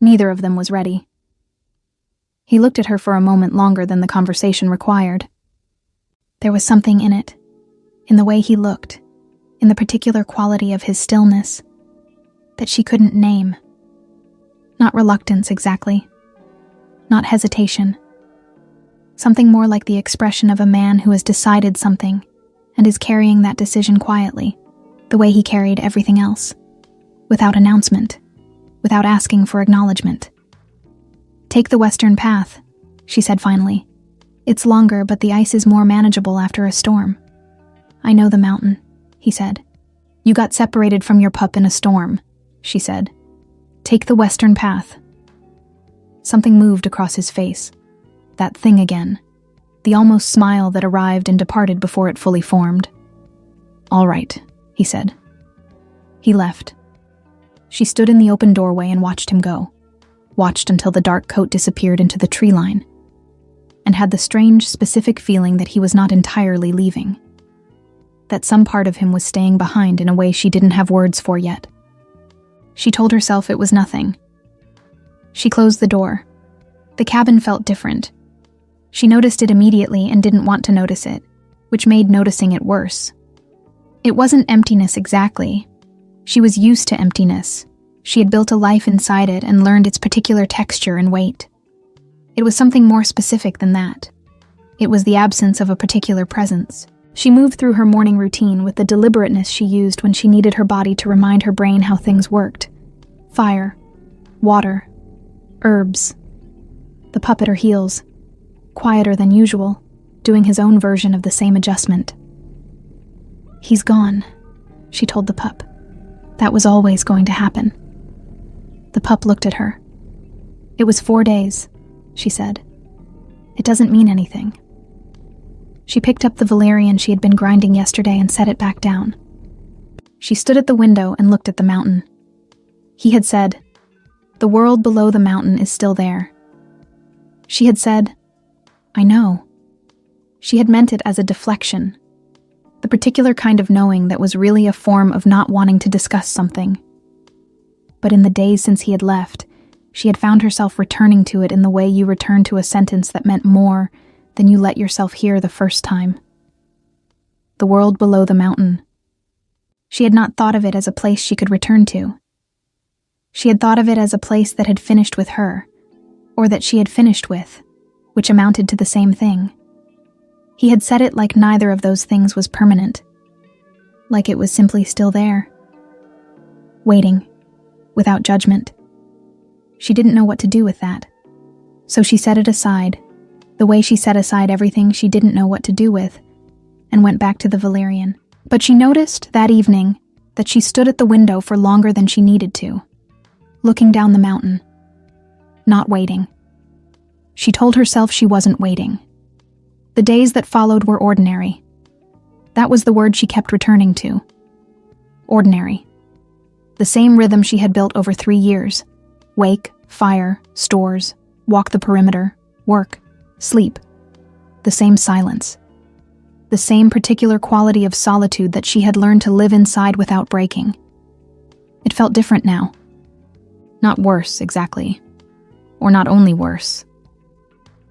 Neither of them was ready. He looked at her for a moment longer than the conversation required. There was something in it. In the way he looked, in the particular quality of his stillness, that she couldn't name. Not reluctance exactly. Not hesitation. Something more like the expression of a man who has decided something and is carrying that decision quietly, the way he carried everything else, without announcement, without asking for acknowledgement. "Take the western path," she said finally. "It's longer, but the ice is more manageable after a storm." "I know the mountain," he said. "You got separated from your pup in a storm," she said. "Take the western path." Something moved across his face. That thing again. The almost smile that arrived and departed before it fully formed. "All right," he said. He left. She stood in the open doorway and watched him go. Watched until the dark coat disappeared into the tree line, and had the strange, specific feeling that he was not entirely leaving. That some part of him was staying behind in a way she didn't have words for yet. She told herself it was nothing. She closed the door. The cabin felt different. She noticed it immediately and didn't want to notice it, which made noticing it worse. It wasn't emptiness exactly. She was used to emptiness. She had built a life inside it and learned its particular texture and weight. It was something more specific than that. It was the absence of a particular presence. She moved through her morning routine with the deliberateness she used when she needed her body to remind her brain how things worked. Fire, water, herbs. The pup at her heels, quieter than usual, doing his own version of the same adjustment. "He's gone," she told the pup. "That was always going to happen." The pup looked at her. "It was 4 days," she said. "It doesn't mean anything." She picked up the valerian she had been grinding yesterday and set it back down. She stood at the window and looked at the mountain. He had said, "The world below the mountain is still there." She had said, "I know." She had meant it as a deflection, the particular kind of knowing that was really a form of not wanting to discuss something. But in the days since he had left, she had found herself returning to it in the way you return to a sentence that meant more than you let yourself hear the first time. The world below the mountain. She had not thought of it as a place she could return to. She had thought of it as a place that had finished with her, or that she had finished with, which amounted to the same thing. He had said it like neither of those things was permanent, like it was simply still there, waiting, without judgment. She didn't know what to do with that, so she set it aside, the way she set aside everything she didn't know what to do with, and went back to the valerian. But she noticed that evening that she stood at the window for longer than she needed to, looking down the mountain, not waiting. She told herself she wasn't waiting. The days that followed were ordinary. That was the word she kept returning to. Ordinary. The same rhythm she had built over 3 years. Wake, fire, stores, walk the perimeter, work, sleep. The same silence. The same particular quality of solitude that she had learned to live inside without breaking. It felt different now. Not worse, exactly. Or not only worse.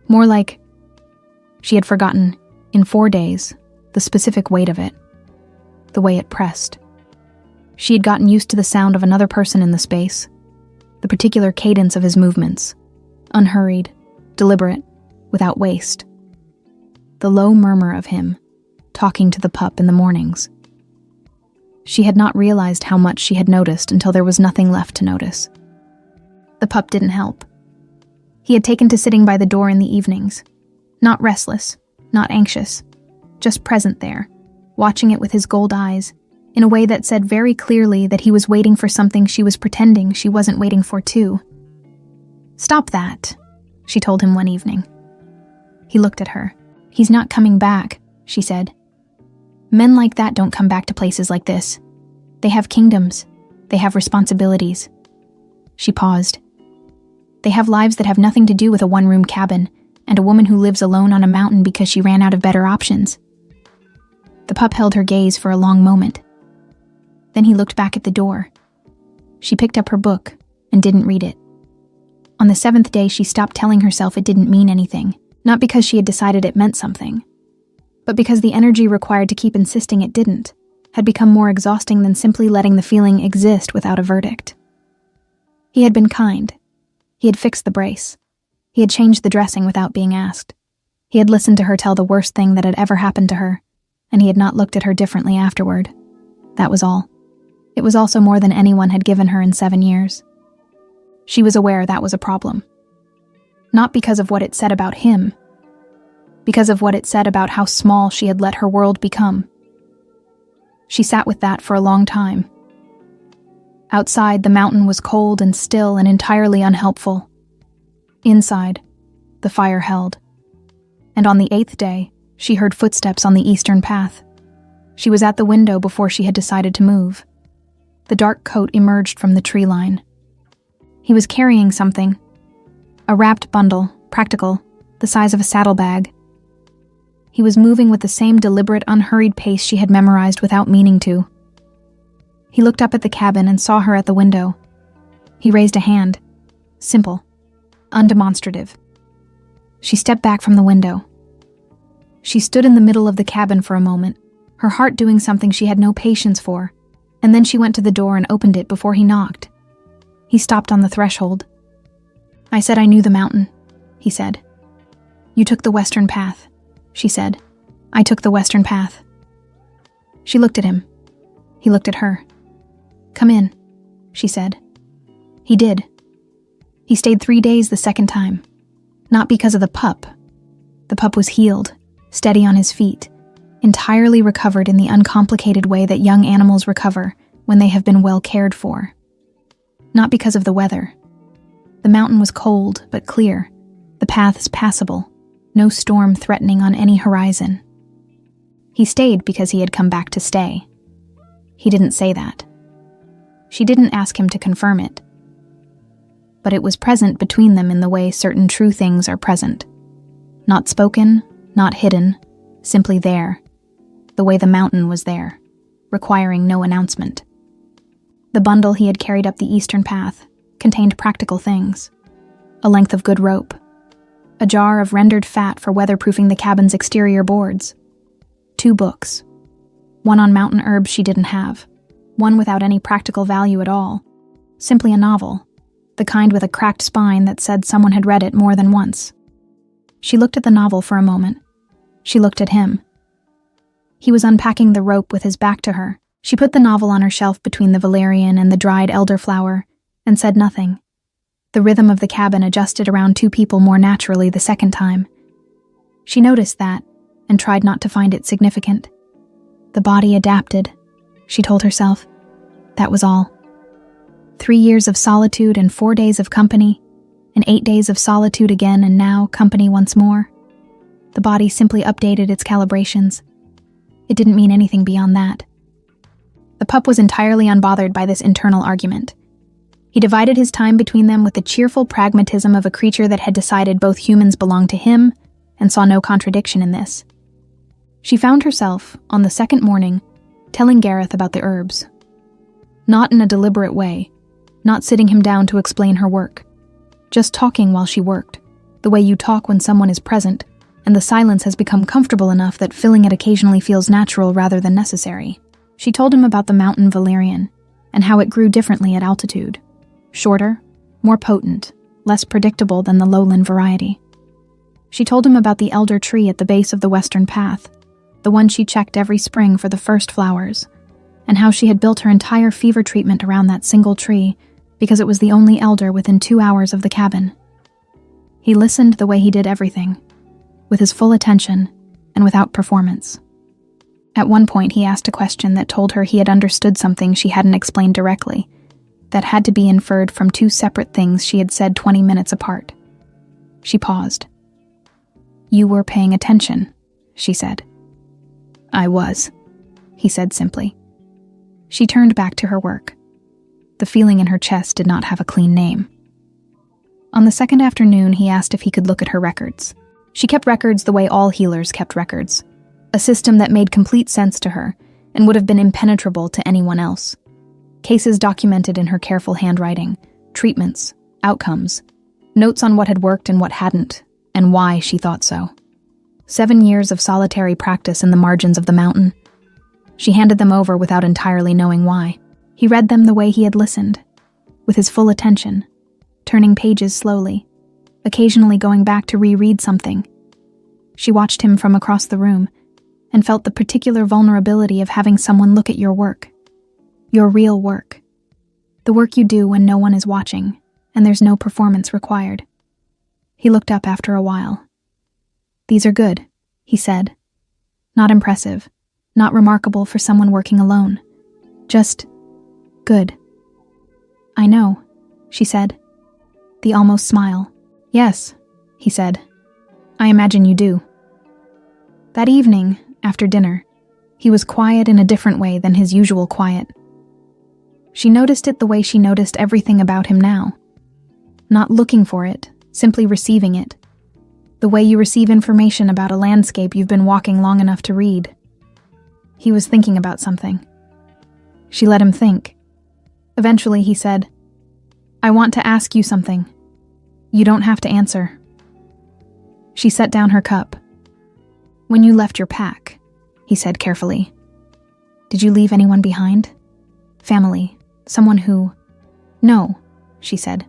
More like she had forgotten, in 4 days, the specific weight of it, the way it pressed. She had gotten used to the sound of another person in the space, the particular cadence of his movements, unhurried, deliberate, without waste. The low murmur of him, talking to the pup in the mornings. She had not realized how much she had noticed until there was nothing left to notice. The pup didn't help. He had taken to sitting by the door in the evenings, not restless, not anxious, just present there, watching it with his gold eyes, in a way that said very clearly that he was waiting for something she was pretending she wasn't waiting for too. "Stop that," she told him one evening. He looked at her. "He's not coming back," she said. "Men like that don't come back to places like this. They have kingdoms. They have responsibilities." She paused. "They have lives that have nothing to do with a one-room cabin and a woman who lives alone on a mountain because she ran out of better options." The pup held her gaze for a long moment. Then he looked back at the door. She picked up her book and didn't read it. On the 7th day, she stopped telling herself it didn't mean anything, not because she had decided it meant something, but because the energy required to keep insisting it didn't had become more exhausting than simply letting the feeling exist without a verdict. He had been kind. He had fixed the brace. He had changed the dressing without being asked. He had listened to her tell the worst thing that had ever happened to her, and he had not looked at her differently afterward. That was all. It was also more than anyone had given her in 7 years. She was aware that was a problem. Not because of what it said about him, because of what it said about how small she had let her world become. She sat with that for a long time. Outside, the mountain was cold and still and entirely unhelpful. Inside, the fire held. And on the 8th day, she heard footsteps on the eastern path. She was at the window before she had decided to move. The dark coat emerged from the tree line. He was carrying something. A wrapped bundle, practical, the size of a saddlebag. He was moving with the same deliberate, unhurried pace she had memorized without meaning to. He looked up at the cabin and saw her at the window. He raised a hand. Simple. Undemonstrative. She stepped back from the window. She stood in the middle of the cabin for a moment, her heart doing something she had no patience for, and then she went to the door and opened it before he knocked. He stopped on the threshold. "I said I knew the mountain," he said. "You took the western path," she said. "I took the western path." She looked at him. He looked at her. "Come in," she said. He did. He stayed 3 days the second time. Not because of the pup. The pup was healed, steady on his feet, entirely recovered in the uncomplicated way that young animals recover when they have been well cared for. Not because of the weather. The mountain was cold but clear, the paths passable, no storm threatening on any horizon. He stayed because he had come back to stay. He didn't say that. She didn't ask him to confirm it. But it was present between them in the way certain true things are present. Not spoken, not hidden, simply there. The way the mountain was there, requiring no announcement. The bundle he had carried up the eastern path contained practical things. A length of good rope. A jar of rendered fat for weatherproofing the cabin's exterior boards. 2 books. One on mountain herbs she didn't have. One without any practical value at all. Simply a novel. The kind with a cracked spine that said someone had read it more than once. She looked at the novel for a moment. She looked at him. He was unpacking the rope with his back to her. She put the novel on her shelf between the valerian and the dried elderflower and said nothing. The rhythm of the cabin adjusted around 2 people more naturally the second time. She noticed that and tried not to find it significant. The body adapted, she told herself. That was all. 3 years of solitude and 4 days of company, and 8 days of solitude again and now company once more. The body simply updated its calibrations. It didn't mean anything beyond that. The pup was entirely unbothered by this internal argument. He divided his time between them with the cheerful pragmatism of a creature that had decided both humans belonged to him and saw no contradiction in this. She found herself, on the second morning, telling Gareth about the herbs. Not in a deliberate way, not sitting him down to explain her work. Just talking while she worked, the way you talk when someone is present, and the silence has become comfortable enough that filling it occasionally feels natural rather than necessary. She told him about the mountain valerian, and how it grew differently at altitude. Shorter, more potent, less predictable than the lowland variety. She told him about the elder tree at the base of the western path, the one she checked every spring for the first flowers, and how she had built her entire fever treatment around that single tree because it was the only elder within 2 hours of the cabin. He listened the way he did everything, with his full attention and without performance. At one point he asked a question that told her he had understood something she hadn't explained directly, that had to be inferred from 2 separate things she had said 20 minutes apart. She paused. "You were paying attention," she said. "I was," he said simply. She turned back to her work. The feeling in her chest did not have a clean name. On the second afternoon, he asked if he could look at her records. She kept records the way all healers kept records, a system that made complete sense to her and would have been impenetrable to anyone else. Cases documented in her careful handwriting, treatments, outcomes, notes on what had worked and what hadn't, and why she thought so. 7 years of solitary practice in the margins of the mountain. She handed them over without entirely knowing why. He read them the way he had listened, with his full attention, turning pages slowly, occasionally going back to reread something. She watched him from across the room and felt the particular vulnerability of having someone look at your work. Your real work. The work you do when no one is watching and there's no performance required. He looked up after a while. "These are good," he said. "Not impressive, not remarkable for someone working alone. Just good." "I know," she said. The almost smile. "Yes," he said. "I imagine you do." That evening, after dinner, he was quiet in a different way than his usual quiet. She noticed it the way she noticed everything about him now. Not looking for it, simply receiving it. The way you receive information about a landscape you've been walking long enough to read. He was thinking about something. She let him think. Eventually he said, "I want to ask you something. You don't have to answer." She set down her cup. "When you left your pack," he said carefully, "did you leave anyone behind? Family, someone who—" "No," she said.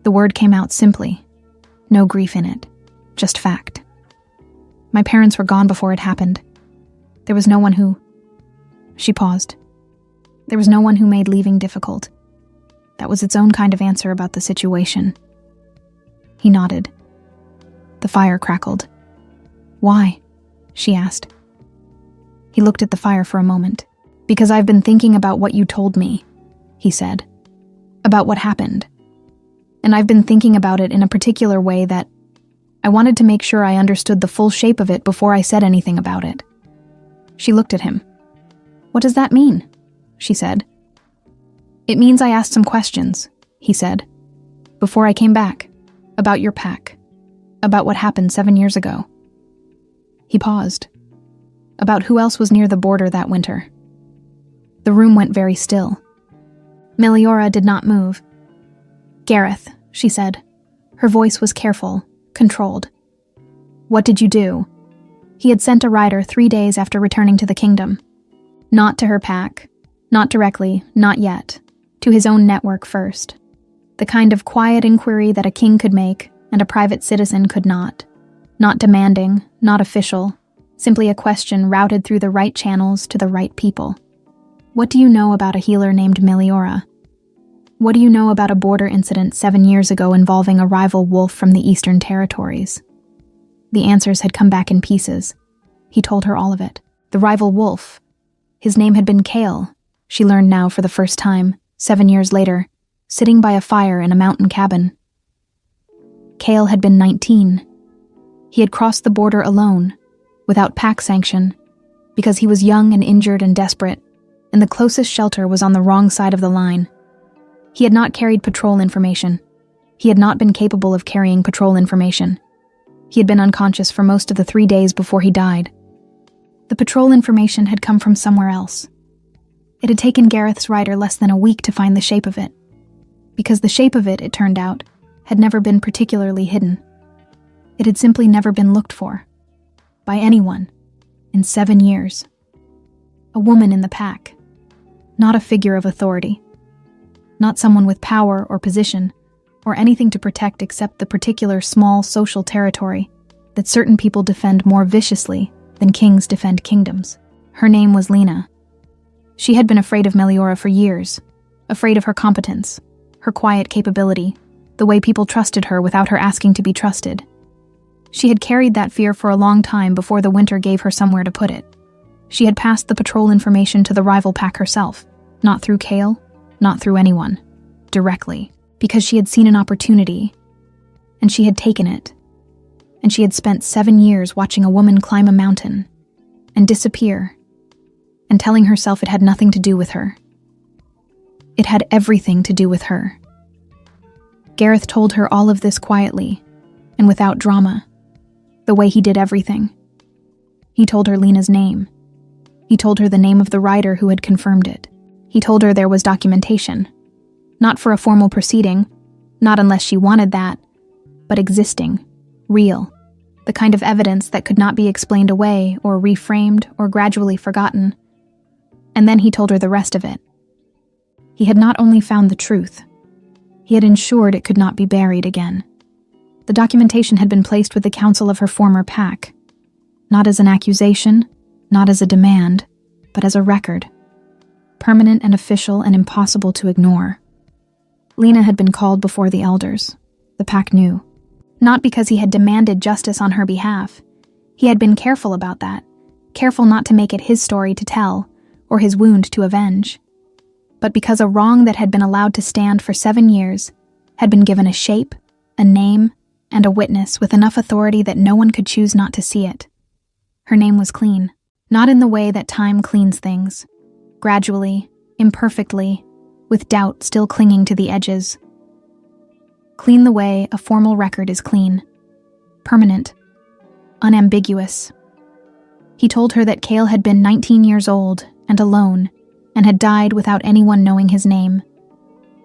The word came out simply. No grief in it, just fact. "My parents were gone before it happened. There was no one who—" She paused. There was no one who made leaving difficult. That was its own kind of answer about the situation. He nodded. The fire crackled. "Why?" she asked. He looked at the fire for a moment. "Because I've been thinking about what you told me," he said. "About what happened. And I've been thinking about it in a particular way that I wanted to make sure I understood the full shape of it before I said anything about it." She looked at him. "What does that mean?" she said. "It means I asked some questions," he said, "before I came back, about your pack, about what happened 7 years ago." He paused. About who else was near the border that winter. The room went very still. Meliora did not move. "Gareth," she said. Her voice was careful, controlled. "What did you do?" He had sent a rider 3 days after returning to the kingdom. Not to her pack, not directly, not yet. To his own network first. The kind of quiet inquiry that a king could make and a private citizen could not. Not demanding, not official, simply a question routed through the right channels to the right people. "What do you know about a healer named Meliora? What do you know about a border incident 7 years ago involving a rival wolf from the Eastern Territories?" The answers had come back in pieces. He told her all of it. The rival wolf. His name had been Kale, she learned now for the first time, 7 years later, sitting by a fire in a mountain cabin. Kale had been 19. He had crossed the border alone, without pack sanction, because he was young and injured and desperate, and the closest shelter was on the wrong side of the line. He had not carried patrol information. He had not been capable of carrying patrol information. He had been unconscious for most of the 3 days before he died. The patrol information had come from somewhere else. It had taken Gareth's rider less than a week to find the shape of it, because the shape of it, it turned out, had never been particularly hidden. It had simply never been looked for. By anyone. In 7 years. A woman in the pack. Not a figure of authority. Not someone with power or position, or anything to protect except the particular small social territory that certain people defend more viciously than kings defend kingdoms. Her name was Lena. She had been afraid of Meliora for years, afraid of her competence, her quiet capability, the way people trusted her without her asking to be trusted. She had carried that fear for a long time before the winter gave her somewhere to put it. She had passed the patrol information to the rival pack herself, not through Kale, not through anyone, directly, because she had seen an opportunity, and she had taken it. And she had spent 7 years watching a woman climb a mountain and disappear, and telling herself it had nothing to do with her. It had everything to do with her. Gareth told her all of this quietly, and without drama, the way he did everything. He told her Lena's name. He told her the name of the rider who had confirmed it. He told her there was documentation. Not for a formal proceeding, not unless she wanted that, but existing, real, the kind of evidence that could not be explained away or reframed or gradually forgotten. And then he told her the rest of it. He had not only found the truth, he had ensured it could not be buried again. The documentation had been placed with the council of her former pack, not as an accusation, not as a demand, but as a record, permanent and official and impossible to ignore. Lena had been called before the elders. The pack knew. Not because he had demanded justice on her behalf. He had been careful about that, careful not to make it his story to tell, or his wound to avenge. But because a wrong that had been allowed to stand for 7 years had been given a shape, a name, and a witness with enough authority that no one could choose not to see it. Her name was clean, not in the way that time cleans things, gradually, imperfectly, with doubt still clinging to the edges. Clean the way a formal record is clean, permanent, unambiguous. He told her that Cale had been 19 years old and alone, and had died without anyone knowing his name,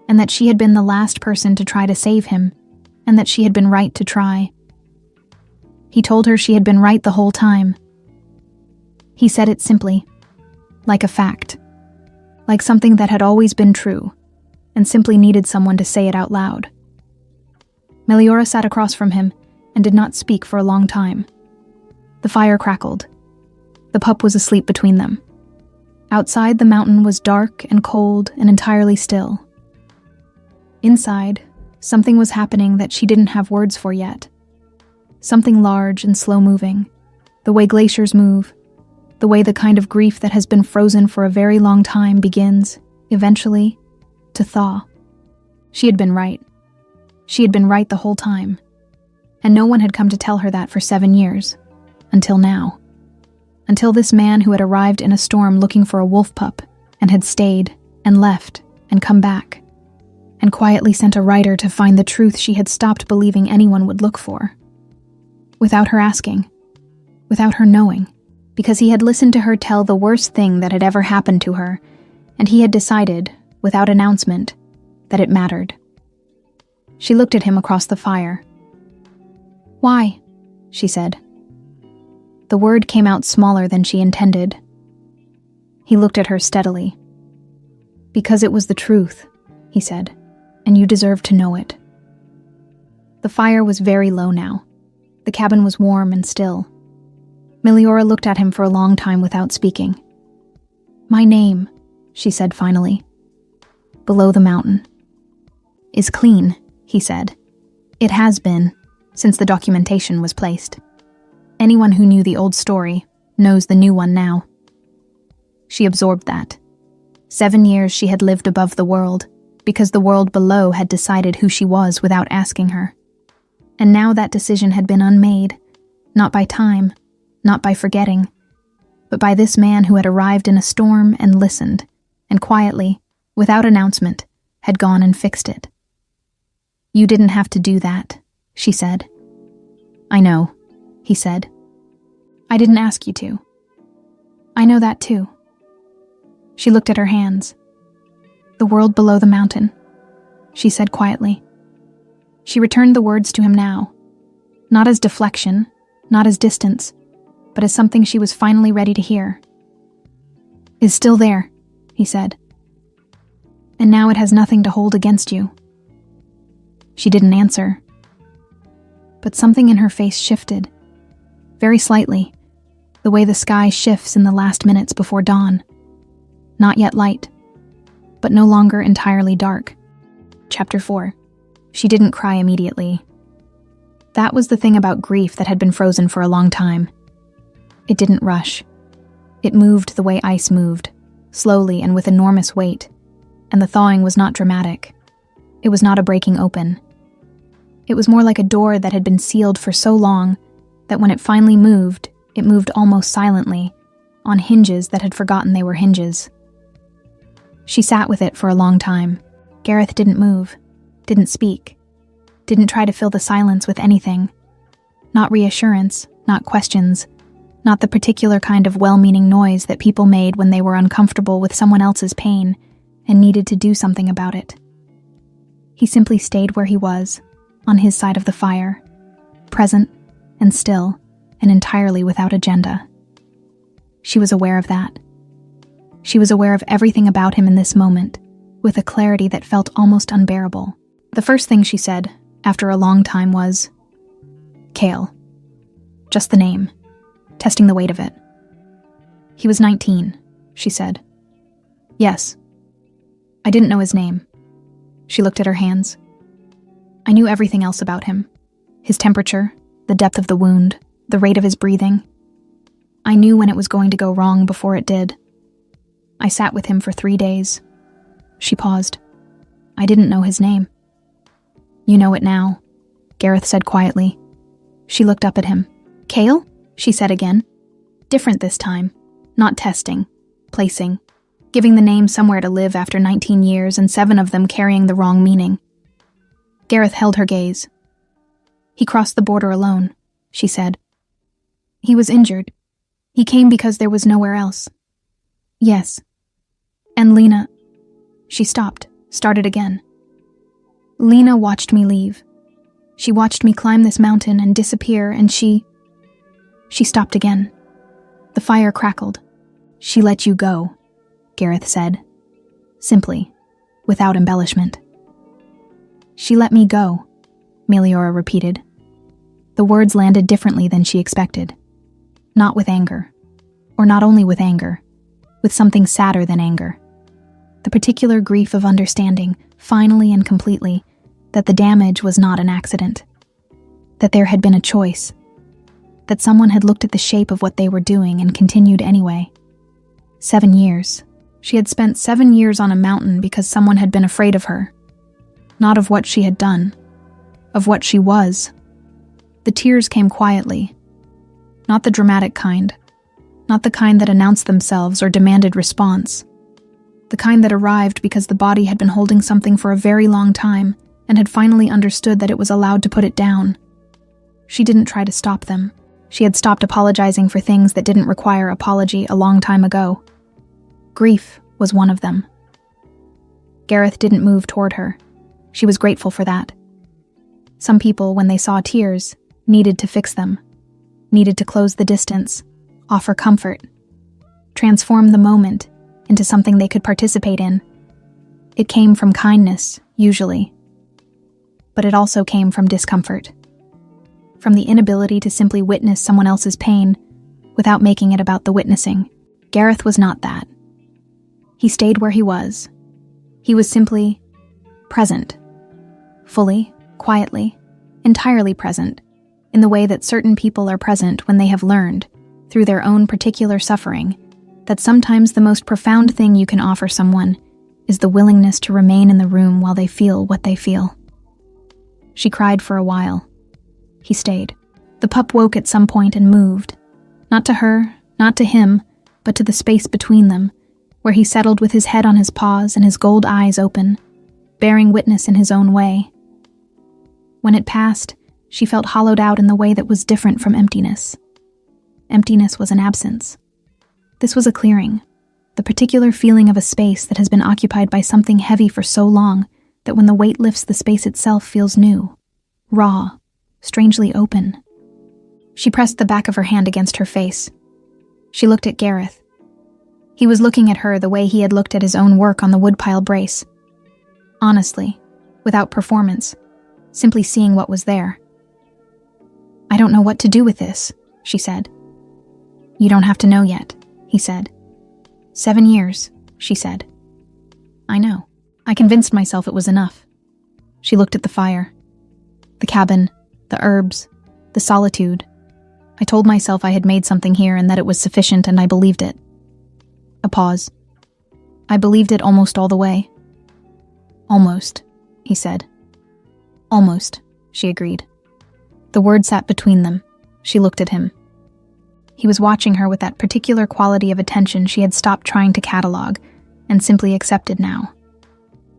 and that she had been the last person to try to save him, and that she had been right to try. He told her she had been right the whole time. He said it simply, like a fact, like something that had always been true, and simply needed someone to say it out loud. Meliora sat across from him and did not speak for a long time. The fire crackled. The pup was asleep between them. Outside, the mountain was dark and cold and entirely still. Inside, something was happening that she didn't have words for yet. Something large and slow-moving, the way glaciers move, the way the kind of grief that has been frozen for a very long time begins, eventually, to thaw. She had been right. She had been right the whole time. And no one had come to tell her that for 7 years. Until now. Until this man who had arrived in a storm looking for a wolf pup, and had stayed, and left, and come back, and quietly sent a writer to find the truth she had stopped believing anyone would look for. Without her asking. Without her knowing. Because he had listened to her tell the worst thing that had ever happened to her, and he had decided, without announcement, that it mattered. She looked at him across the fire. "Why?" she said. The word came out smaller than she intended. He looked at her steadily. "Because it was the truth," he said, "and you deserve to know it." The fire was very low now. The cabin was warm and still. Meliora looked at him for a long time without speaking. "My name," she said finally, "below the mountain, is clean," he said. "It has been, since the documentation was placed. Anyone who knew the old story knows the new one now." She absorbed that. 7 years she had lived above the world, because the world below had decided who she was without asking her. And now that decision had been unmade, not by time, not by forgetting, but by this man who had arrived in a storm and listened, and quietly, without announcement, had gone and fixed it. "You didn't have to do that," she said. "I know," he said. "I didn't ask you to." "I know that too." She looked at her hands. "The world below the mountain," she said quietly. She returned the words to him now, not as deflection, not as distance, but as something she was finally ready to hear. "Is still there," he said. "And now it has nothing to hold against you." She didn't answer. But something in her face shifted, very slightly, the way the sky shifts in the last minutes before dawn. Not yet light, but no longer entirely dark. Chapter 4. She didn't cry immediately. That was the thing about grief that had been frozen for a long time. It didn't rush. It moved the way ice moved, slowly and with enormous weight, and the thawing was not dramatic. It was not a breaking open. It was more like a door that had been sealed for so long that when it finally moved, it moved almost silently, on hinges that had forgotten they were hinges. She sat with it for a long time. Gareth didn't move, didn't speak, didn't try to fill the silence with anything. Not reassurance, not questions, not the particular kind of well-meaning noise that people made when they were uncomfortable with someone else's pain and needed to do something about it. He simply stayed where he was, on his side of the fire, present and still and entirely without agenda. She was aware of that. She was aware of everything about him in this moment, with a clarity that felt almost unbearable. The first thing she said, after a long time, was, "Cale." Just the name, testing the weight of it. "He was 19, she said. "Yes." "I didn't know his name." She looked at her hands. "I knew everything else about him. His temperature, the depth of the wound, the rate of his breathing. I knew when it was going to go wrong before it did. I sat with him for 3 days. She paused. I didn't know his name. You know it now, Gareth said quietly. She looked up at him. Cale? She said again. Different this time. Not testing. Placing. Giving the name somewhere to live after 19 years and 7 of them carrying the wrong meaning. Gareth held her gaze. He crossed the border alone, she said. He was injured. He came because there was nowhere else. Yes. And Lena... She stopped, started again. Lena watched me leave. She watched me climb this mountain and disappear, and she stopped again. The fire crackled. She let you go, Gareth said. Simply, without embellishment. She let me go, Meliora repeated. The words landed differently than she expected. Not with anger. Or not only with anger. With something sadder than anger. The particular grief of understanding, finally and completely, that the damage was not an accident. That there had been a choice. That someone had looked at the shape of what they were doing and continued anyway. 7 years. She had spent 7 years on a mountain because someone had been afraid of her. Not of what she had done. Of what she was. The tears came quietly. Not the dramatic kind. Not the kind that announced themselves or demanded response. The kind that arrived because the body had been holding something for a very long time and had finally understood that it was allowed to put it down. She didn't try to stop them. She had stopped apologizing for things that didn't require apology a long time ago. Grief was one of them. Gareth didn't move toward her. She was grateful for that. Some people, when they saw tears, needed to fix them. Needed to close the distance, offer comfort, transform the moment into something they could participate in. It came from kindness, usually. But it also came from discomfort. From the inability to simply witness someone else's pain without making it about the witnessing. Gareth was not that. He stayed where he was. He was simply present. Fully, quietly, entirely present, in the way that certain people are present when they have learned, through their own particular suffering, that sometimes the most profound thing you can offer someone is the willingness to remain in the room while they feel what they feel. She cried for a while. He stayed. The pup woke at some point and moved. Not to her, not to him, but to the space between them, where he settled with his head on his paws and his gold eyes open, bearing witness in his own way. When it passed, she felt hollowed out in the way that was different from emptiness. Emptiness was an absence. This was a clearing, the particular feeling of a space that has been occupied by something heavy for so long that when the weight lifts, the space itself feels new, raw, strangely open. She pressed the back of her hand against her face. She looked at Gareth. He was looking at her the way he had looked at his own work on the woodpile brace. Honestly, without performance, simply seeing what was there. I don't know what to do with this, she said. You don't have to know yet, he said. 7 years, she said. I know. I convinced myself it was enough. She looked at the fire. The cabin, the herbs, the solitude. I told myself I had made something here and that it was sufficient, and I believed it. A pause. I believed it almost all the way. Almost, he said. Almost, she agreed. The word sat between them. She looked at him. He was watching her with that particular quality of attention she had stopped trying to catalog and simply accepted now.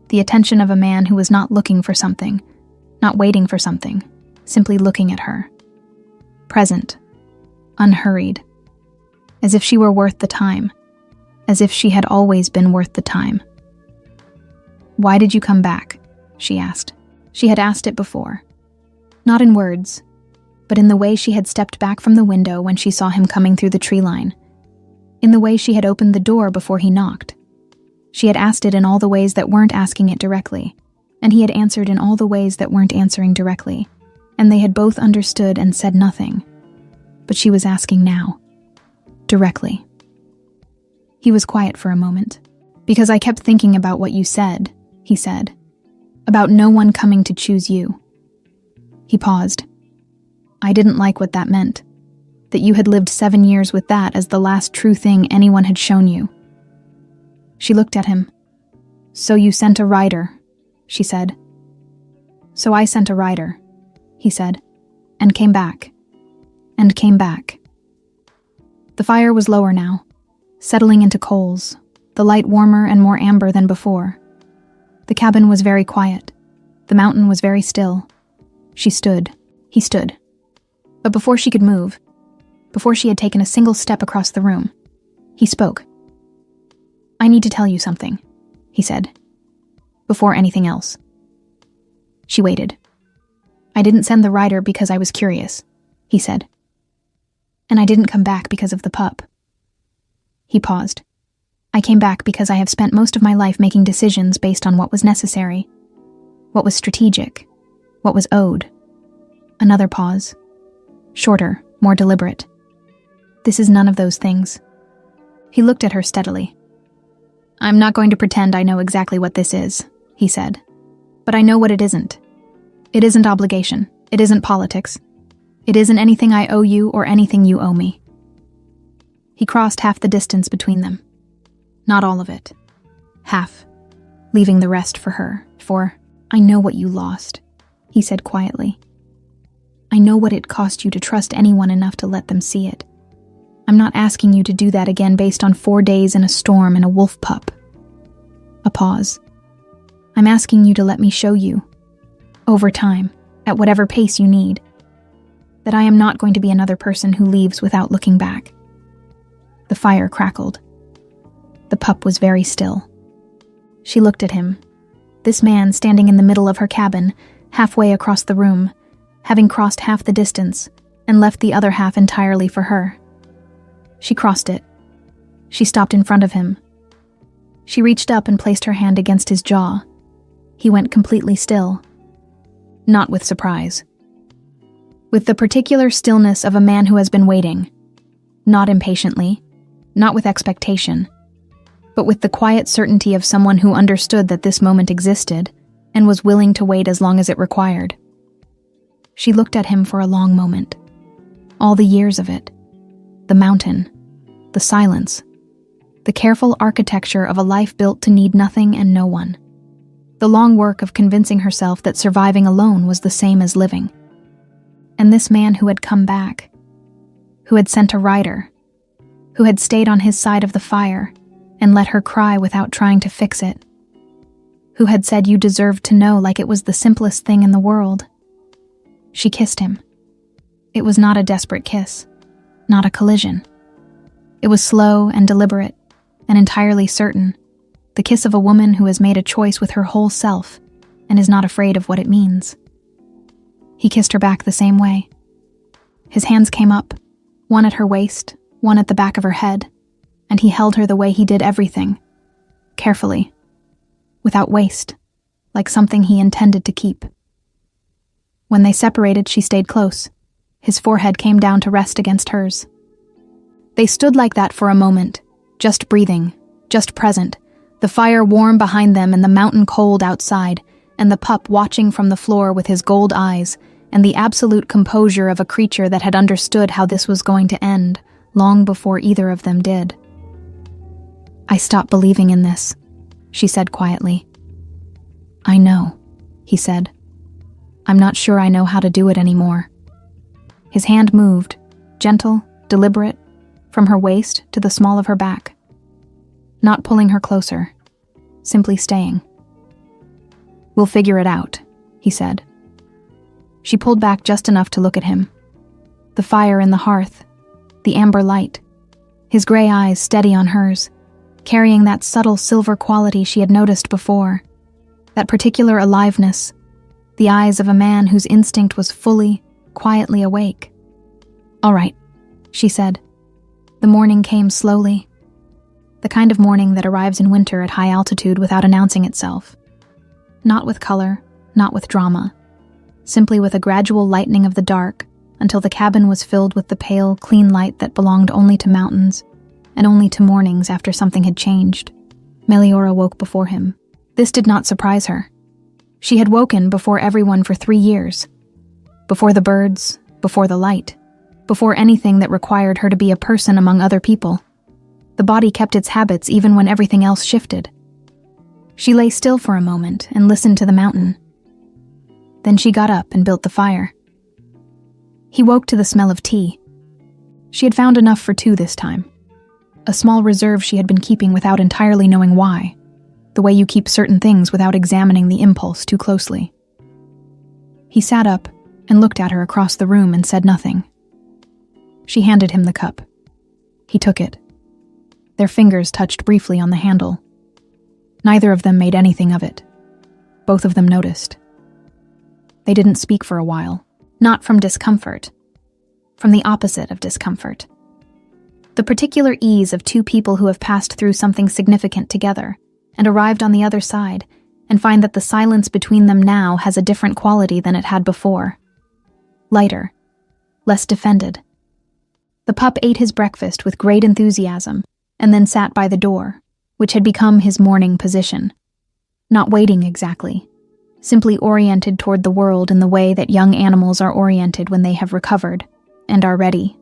The attention of a man who was not looking for something, not waiting for something, simply looking at her. Present, unhurried, as if she were worth the time, as if she had always been worth the time. Why did you come back? She asked. She had asked it before. Not in words, but in the way she had stepped back from the window when she saw him coming through the tree line. In the way she had opened the door before he knocked. She had asked it in all the ways that weren't asking it directly, and he had answered in all the ways that weren't answering directly, and they had both understood and said nothing. But she was asking now. Directly. He was quiet for a moment. Because I kept thinking about what you said, he said. About no one coming to choose you. He paused. I didn't like what that meant. That you had lived 7 years with that as the last true thing anyone had shown you. She looked at him. So you sent a rider, she said. So I sent a rider, he said, and came back. And came back. The fire was lower now, settling into coals, the light warmer and more amber than before. The cabin was very quiet. The mountain was very still. She stood. He stood. But before she could move, before she had taken a single step across the room, he spoke. I need to tell you something, he said, before anything else. She waited. I didn't send the rider because I was curious, he said. And I didn't come back because of the pup. He paused. I came back because I have spent most of my life making decisions based on what was necessary, what was strategic, what was owed. Another pause. Shorter, more deliberate. This is none of those things. He looked at her steadily. I'm not going to pretend I know exactly what this is, he said. But I know what it isn't. It isn't obligation. It isn't politics. It isn't anything I owe you or anything you owe me. He crossed half the distance between them. Not all of it. Half. Leaving the rest for her. For, I know what you lost, he said quietly. I know what it cost you to trust anyone enough to let them see it. I'm not asking you to do that again based on 4 days in a storm and a wolf pup. A pause. I'm asking you to let me show you, over time, at whatever pace you need, that I am not going to be another person who leaves without looking back. The fire crackled. The pup was very still. She looked at him. This man standing in the middle of her cabin, halfway across the room, having crossed half the distance, and left the other half entirely for her. She crossed it. She stopped in front of him. She reached up and placed her hand against his jaw. He went completely still. Not with surprise. With the particular stillness of a man who has been waiting. Not impatiently, not with expectation, but with the quiet certainty of someone who understood that this moment existed and was willing to wait as long as it required. She looked at him for a long moment. All the years of it. The mountain. The silence. The careful architecture of a life built to need nothing and no one. The long work of convincing herself that surviving alone was the same as living. And this man who had come back, who had sent a rider, who had stayed on his side of the fire and let her cry without trying to fix it, who had said you deserved to know like it was the simplest thing in the world. She kissed him. It was not a desperate kiss, not a collision. It was slow and deliberate and entirely certain, the kiss of a woman who has made a choice with her whole self and is not afraid of what it means. He kissed her back the same way. His hands came up, one at her waist, one at the back of her head, and he held her the way he did everything, carefully, without waste, like something he intended to keep. When they separated, she stayed close. His forehead came down to rest against hers. They stood like that for a moment, just breathing, just present, the fire warm behind them and the mountain cold outside, and the pup watching from the floor with his gold eyes, and the absolute composure of a creature that had understood how this was going to end, long before either of them did. I stopped believing in this, she said quietly. I know, he said. I'm not sure I know how to do it anymore. His hand moved, gentle, deliberate, from her waist to the small of her back. Not pulling her closer, simply staying. We'll figure it out, he said. She pulled back just enough to look at him. The fire in the hearth, the amber light, his gray eyes steady on hers, carrying that subtle silver quality she had noticed before, that particular aliveness, the eyes of a man whose instinct was fully, quietly awake. All right, she said. The morning came slowly. The kind of morning that arrives in winter at high altitude without announcing itself. Not with color, not with drama. Simply with a gradual lightening of the dark until the cabin was filled with the pale, clean light that belonged only to mountains and only to mornings after something had changed. Meliora woke before him. This did not surprise her. She had woken before everyone for 3 years. Before the birds, before the light, before anything that required her to be a person among other people. The body kept its habits even when everything else shifted. She lay still for a moment and listened to the mountain. Then she got up and built the fire. He woke to the smell of tea. She had found enough for 2 this time. A small reserve she had been keeping without entirely knowing why, the way you keep certain things without examining the impulse too closely. He sat up and looked at her across the room and said nothing. She handed him the cup. He took it. Their fingers touched briefly on the handle. Neither of them made anything of it. Both of them noticed. They didn't speak for a while, not from discomfort, from the opposite of discomfort. The particular ease of 2 people who have passed through something significant together and arrived on the other side and find that the silence between them now has a different quality than it had before. Lighter, less defended. The pup ate his breakfast with great enthusiasm and then sat by the door, which had become his morning position. Not waiting exactly, simply oriented toward the world in the way that young animals are oriented when they have recovered and are ready.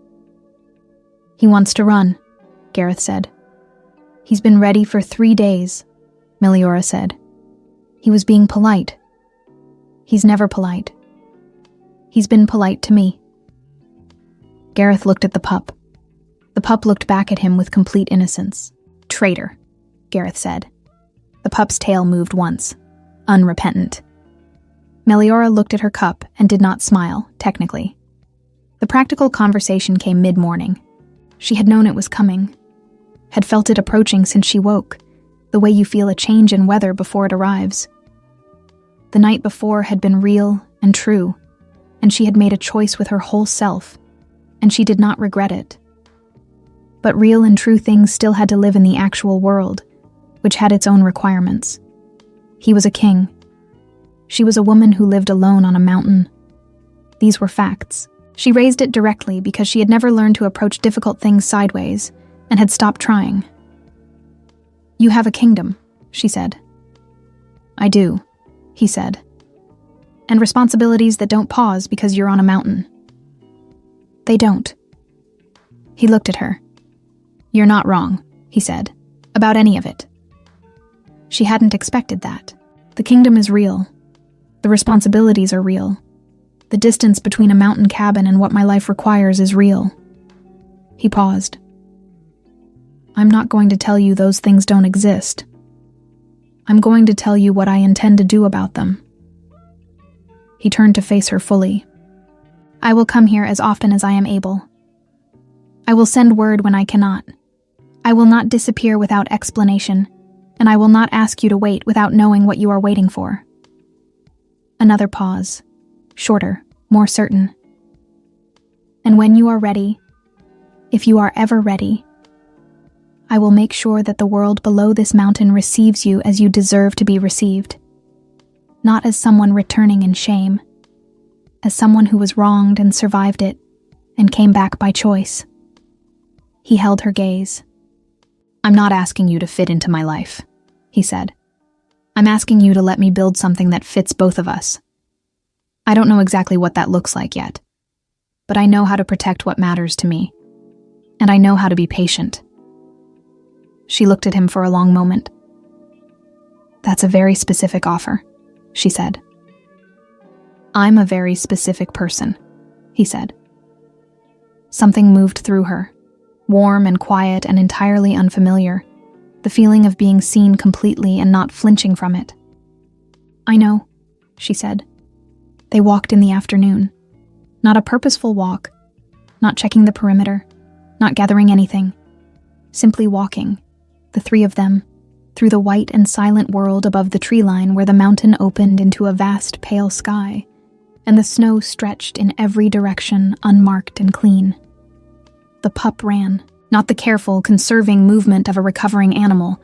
"He wants to run," Gareth said. "He's been ready for 3 days," Meliora said. "He was being polite." "He's never polite. He's been polite to me." Gareth looked at the pup. The pup looked back at him with complete innocence. "Traitor," Gareth said. The pup's tail moved once, unrepentant. Meliora looked at her cup and did not smile, technically. The practical conversation came mid-morning. She had known it was coming, had felt it approaching since she woke, the way you feel a change in weather before it arrives. The night before had been real and true, and she had made a choice with her whole self, and she did not regret it. But real and true things still had to live in the actual world, which had its own requirements. He was a king. She was a woman who lived alone on a mountain. These were facts. She raised it directly because she had never learned to approach difficult things sideways and had stopped trying. "You have a kingdom," she said. "I do," he said. "And responsibilities that don't pause because you're on a mountain." "They don't." He looked at her. "You're not wrong," he said, "about any of it." She hadn't expected that. The kingdom is real. The responsibilities are real. The distance between a mountain cabin and what my life requires is real. He paused. "I'm not going to tell you those things don't exist. I'm going to tell you what I intend to do about them." He turned to face her fully. "I will come here as often as I am able. I will send word when I cannot. I will not disappear without explanation, and I will not ask you to wait without knowing what you are waiting for." Another pause. Shorter, more certain. "And when you are ready, if you are ever ready, I will make sure that the world below this mountain receives you as you deserve to be received. Not as someone returning in shame, as someone who was wronged and survived it, and came back by choice." He held her gaze. "I'm not asking you to fit into my life," he said. "I'm asking you to let me build something that fits both of us. I don't know exactly what that looks like yet, but I know how to protect what matters to me, and I know how to be patient." She looked at him for a long moment. "That's a very specific offer," she said. "I'm a very specific person," he said. Something moved through her, warm and quiet and entirely unfamiliar, the feeling of being seen completely and not flinching from it. "I know," she said. They walked in the afternoon. Not a purposeful walk, not checking the perimeter, not gathering anything. Simply walking, the 3 of them, through the white and silent world above the tree line where the mountain opened into a vast pale sky, and the snow stretched in every direction, unmarked and clean. The pup ran, not the careful, conserving movement of a recovering animal,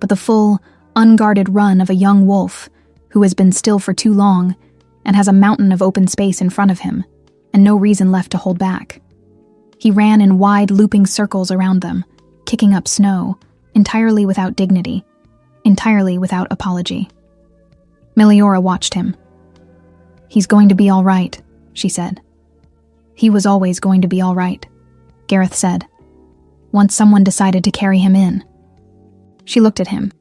but the full, unguarded run of a young wolf who has been still for too long and has a mountain of open space in front of him, and no reason left to hold back. He ran in wide, looping circles around them, kicking up snow, entirely without dignity, entirely without apology. Meliora watched him. "He's going to be all right," she said. He was always going to be all right, Gareth said, once someone decided to carry him in. She looked at him.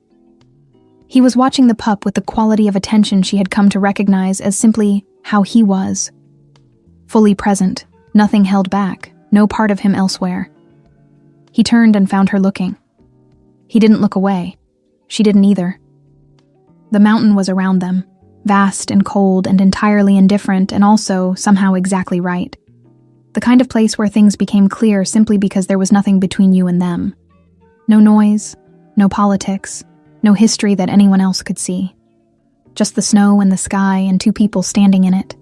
He was watching the pup with the quality of attention she had come to recognize as simply how he was. Fully present, nothing held back, no part of him elsewhere. He turned and found her looking. He didn't look away. She didn't either. The mountain was around them, vast and cold and entirely indifferent and also somehow exactly right. The kind of place where things became clear simply because there was nothing between you and them. No noise, no politics, no history that anyone else could see. Just the snow and the sky and two people standing in it.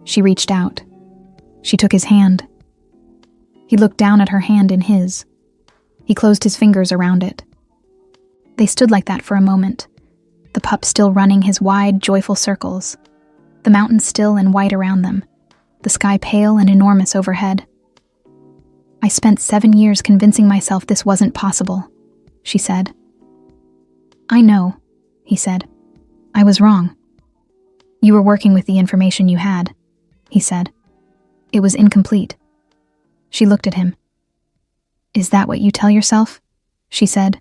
She reached out. She took his hand. He looked down at her hand in his. He closed his fingers around it. They stood like that for a moment, the pup still running his wide, joyful circles, the mountain still and white around them, the sky pale and enormous overhead. I spent 7 years convincing myself this wasn't possible, she said. I know, he said. I was wrong. You were working with the information you had, he said. It was incomplete. She looked at him. Is that what you tell yourself? She said.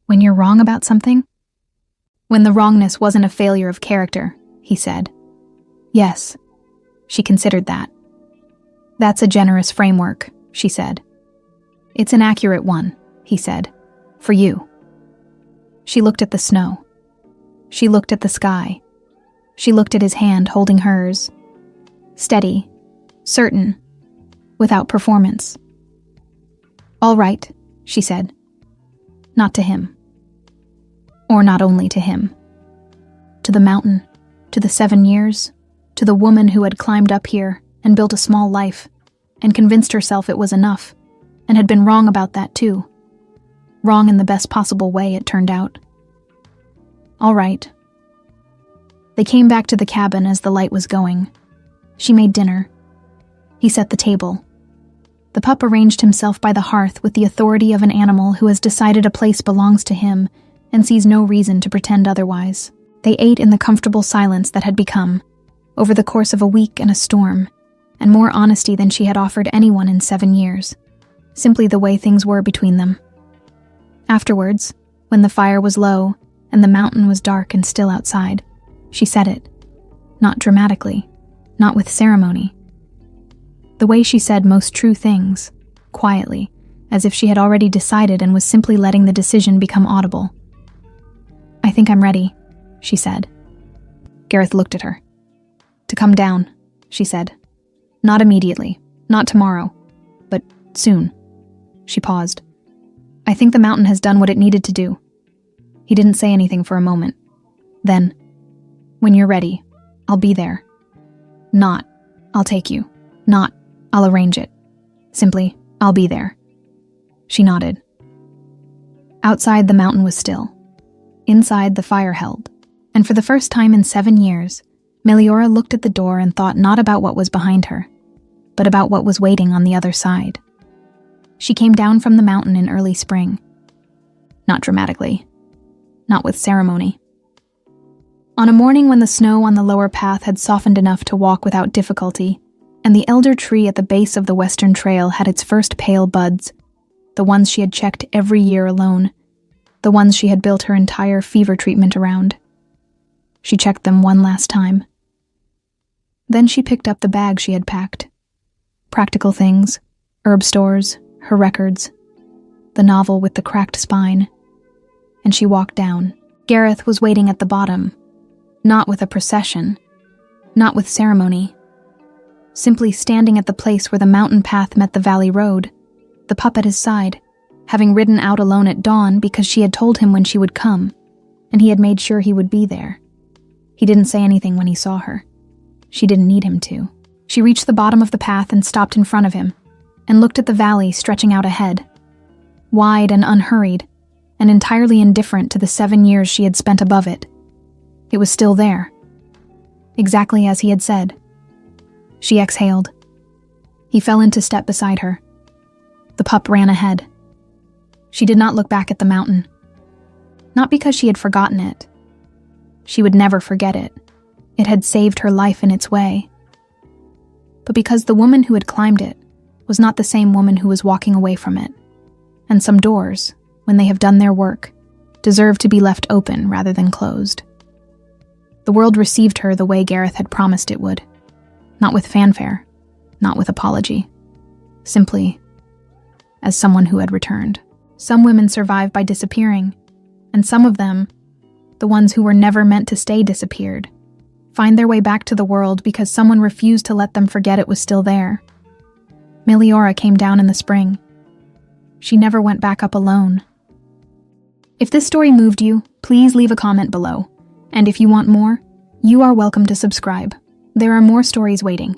When you're wrong about something? When the wrongness wasn't a failure of character, he said. Yes, she considered that. That's a generous framework, she said. It's an accurate one, he said. For you. She looked at the snow. She looked at the sky. She looked at his hand holding hers. Steady, certain, without performance. All right, she said. Not to him. Or not only to him. To the mountain, to the 7 years, to the woman who had climbed up here and built a small life and convinced herself it was enough, and had been wrong about that too. Wrong in the best possible way, it turned out. All right. They came back to the cabin as the light was going. She made dinner. He set the table. The pup arranged himself by the hearth with the authority of an animal who has decided a place belongs to him and sees no reason to pretend otherwise. They ate in the comfortable silence that had become, over the course of a week and a storm, and more honesty than she had offered anyone in 7 years, simply the way things were between them. Afterwards, when the fire was low and the mountain was dark and still outside, she said it, not dramatically, not with ceremony. The way she said most true things, quietly, as if she had already decided and was simply letting the decision become audible. I think I'm ready, she said. Gareth looked at her. To come down, she said. Not immediately, not tomorrow, but soon. She paused. I think the mountain has done what it needed to do. He didn't say anything for a moment. Then, when you're ready, I'll be there. Not, I'll take you. Not, I'll arrange it. Simply, I'll be there. She nodded. Outside, the mountain was still. Inside, the fire held. And for the first time in 7 years, Meliora looked at the door and thought not about what was behind her, but about what was waiting on the other side. She came down from the mountain in early spring. Not dramatically. Not with ceremony. On a morning when the snow on the lower path had softened enough to walk without difficulty, and the elder tree at the base of the western trail had its first pale buds, the ones she had checked every year alone, the ones she had built her entire fever treatment around. She checked them one last time. Then she picked up the bag she had packed. Practical things, herb stores, her records, the novel with the cracked spine, and she walked down. Gareth was waiting at the bottom, not with a procession, not with ceremony, simply standing at the place where the mountain path met the valley road, the pup at his side, having ridden out alone at dawn because she had told him when she would come, and he had made sure he would be there. He didn't say anything when he saw her. She didn't need him to. She reached the bottom of the path and stopped in front of him, and looked at the valley stretching out ahead, wide and unhurried, and entirely indifferent to the 7 years she had spent above it. It was still there, exactly as he had said. She exhaled. He fell into step beside her. The pup ran ahead. She did not look back at the mountain. Not because she had forgotten it. She would never forget it. It had saved her life in its way. but because the woman who had climbed it was not the same woman who was walking away from it. And some doors, when they have done their work, deserve to be left open rather than closed. The world received her the way Gareth had promised it would. Not with fanfare, not with apology. Simply as someone who had returned. Some women survive by disappearing, and some of them, the ones who were never meant to stay disappeared, find their way back to the world because someone refused to let them forget it was still there. Meliora came down in the spring. She never went back up alone. If this story moved you, please leave a comment below. And if you want more, you are welcome to subscribe. There are more stories waiting.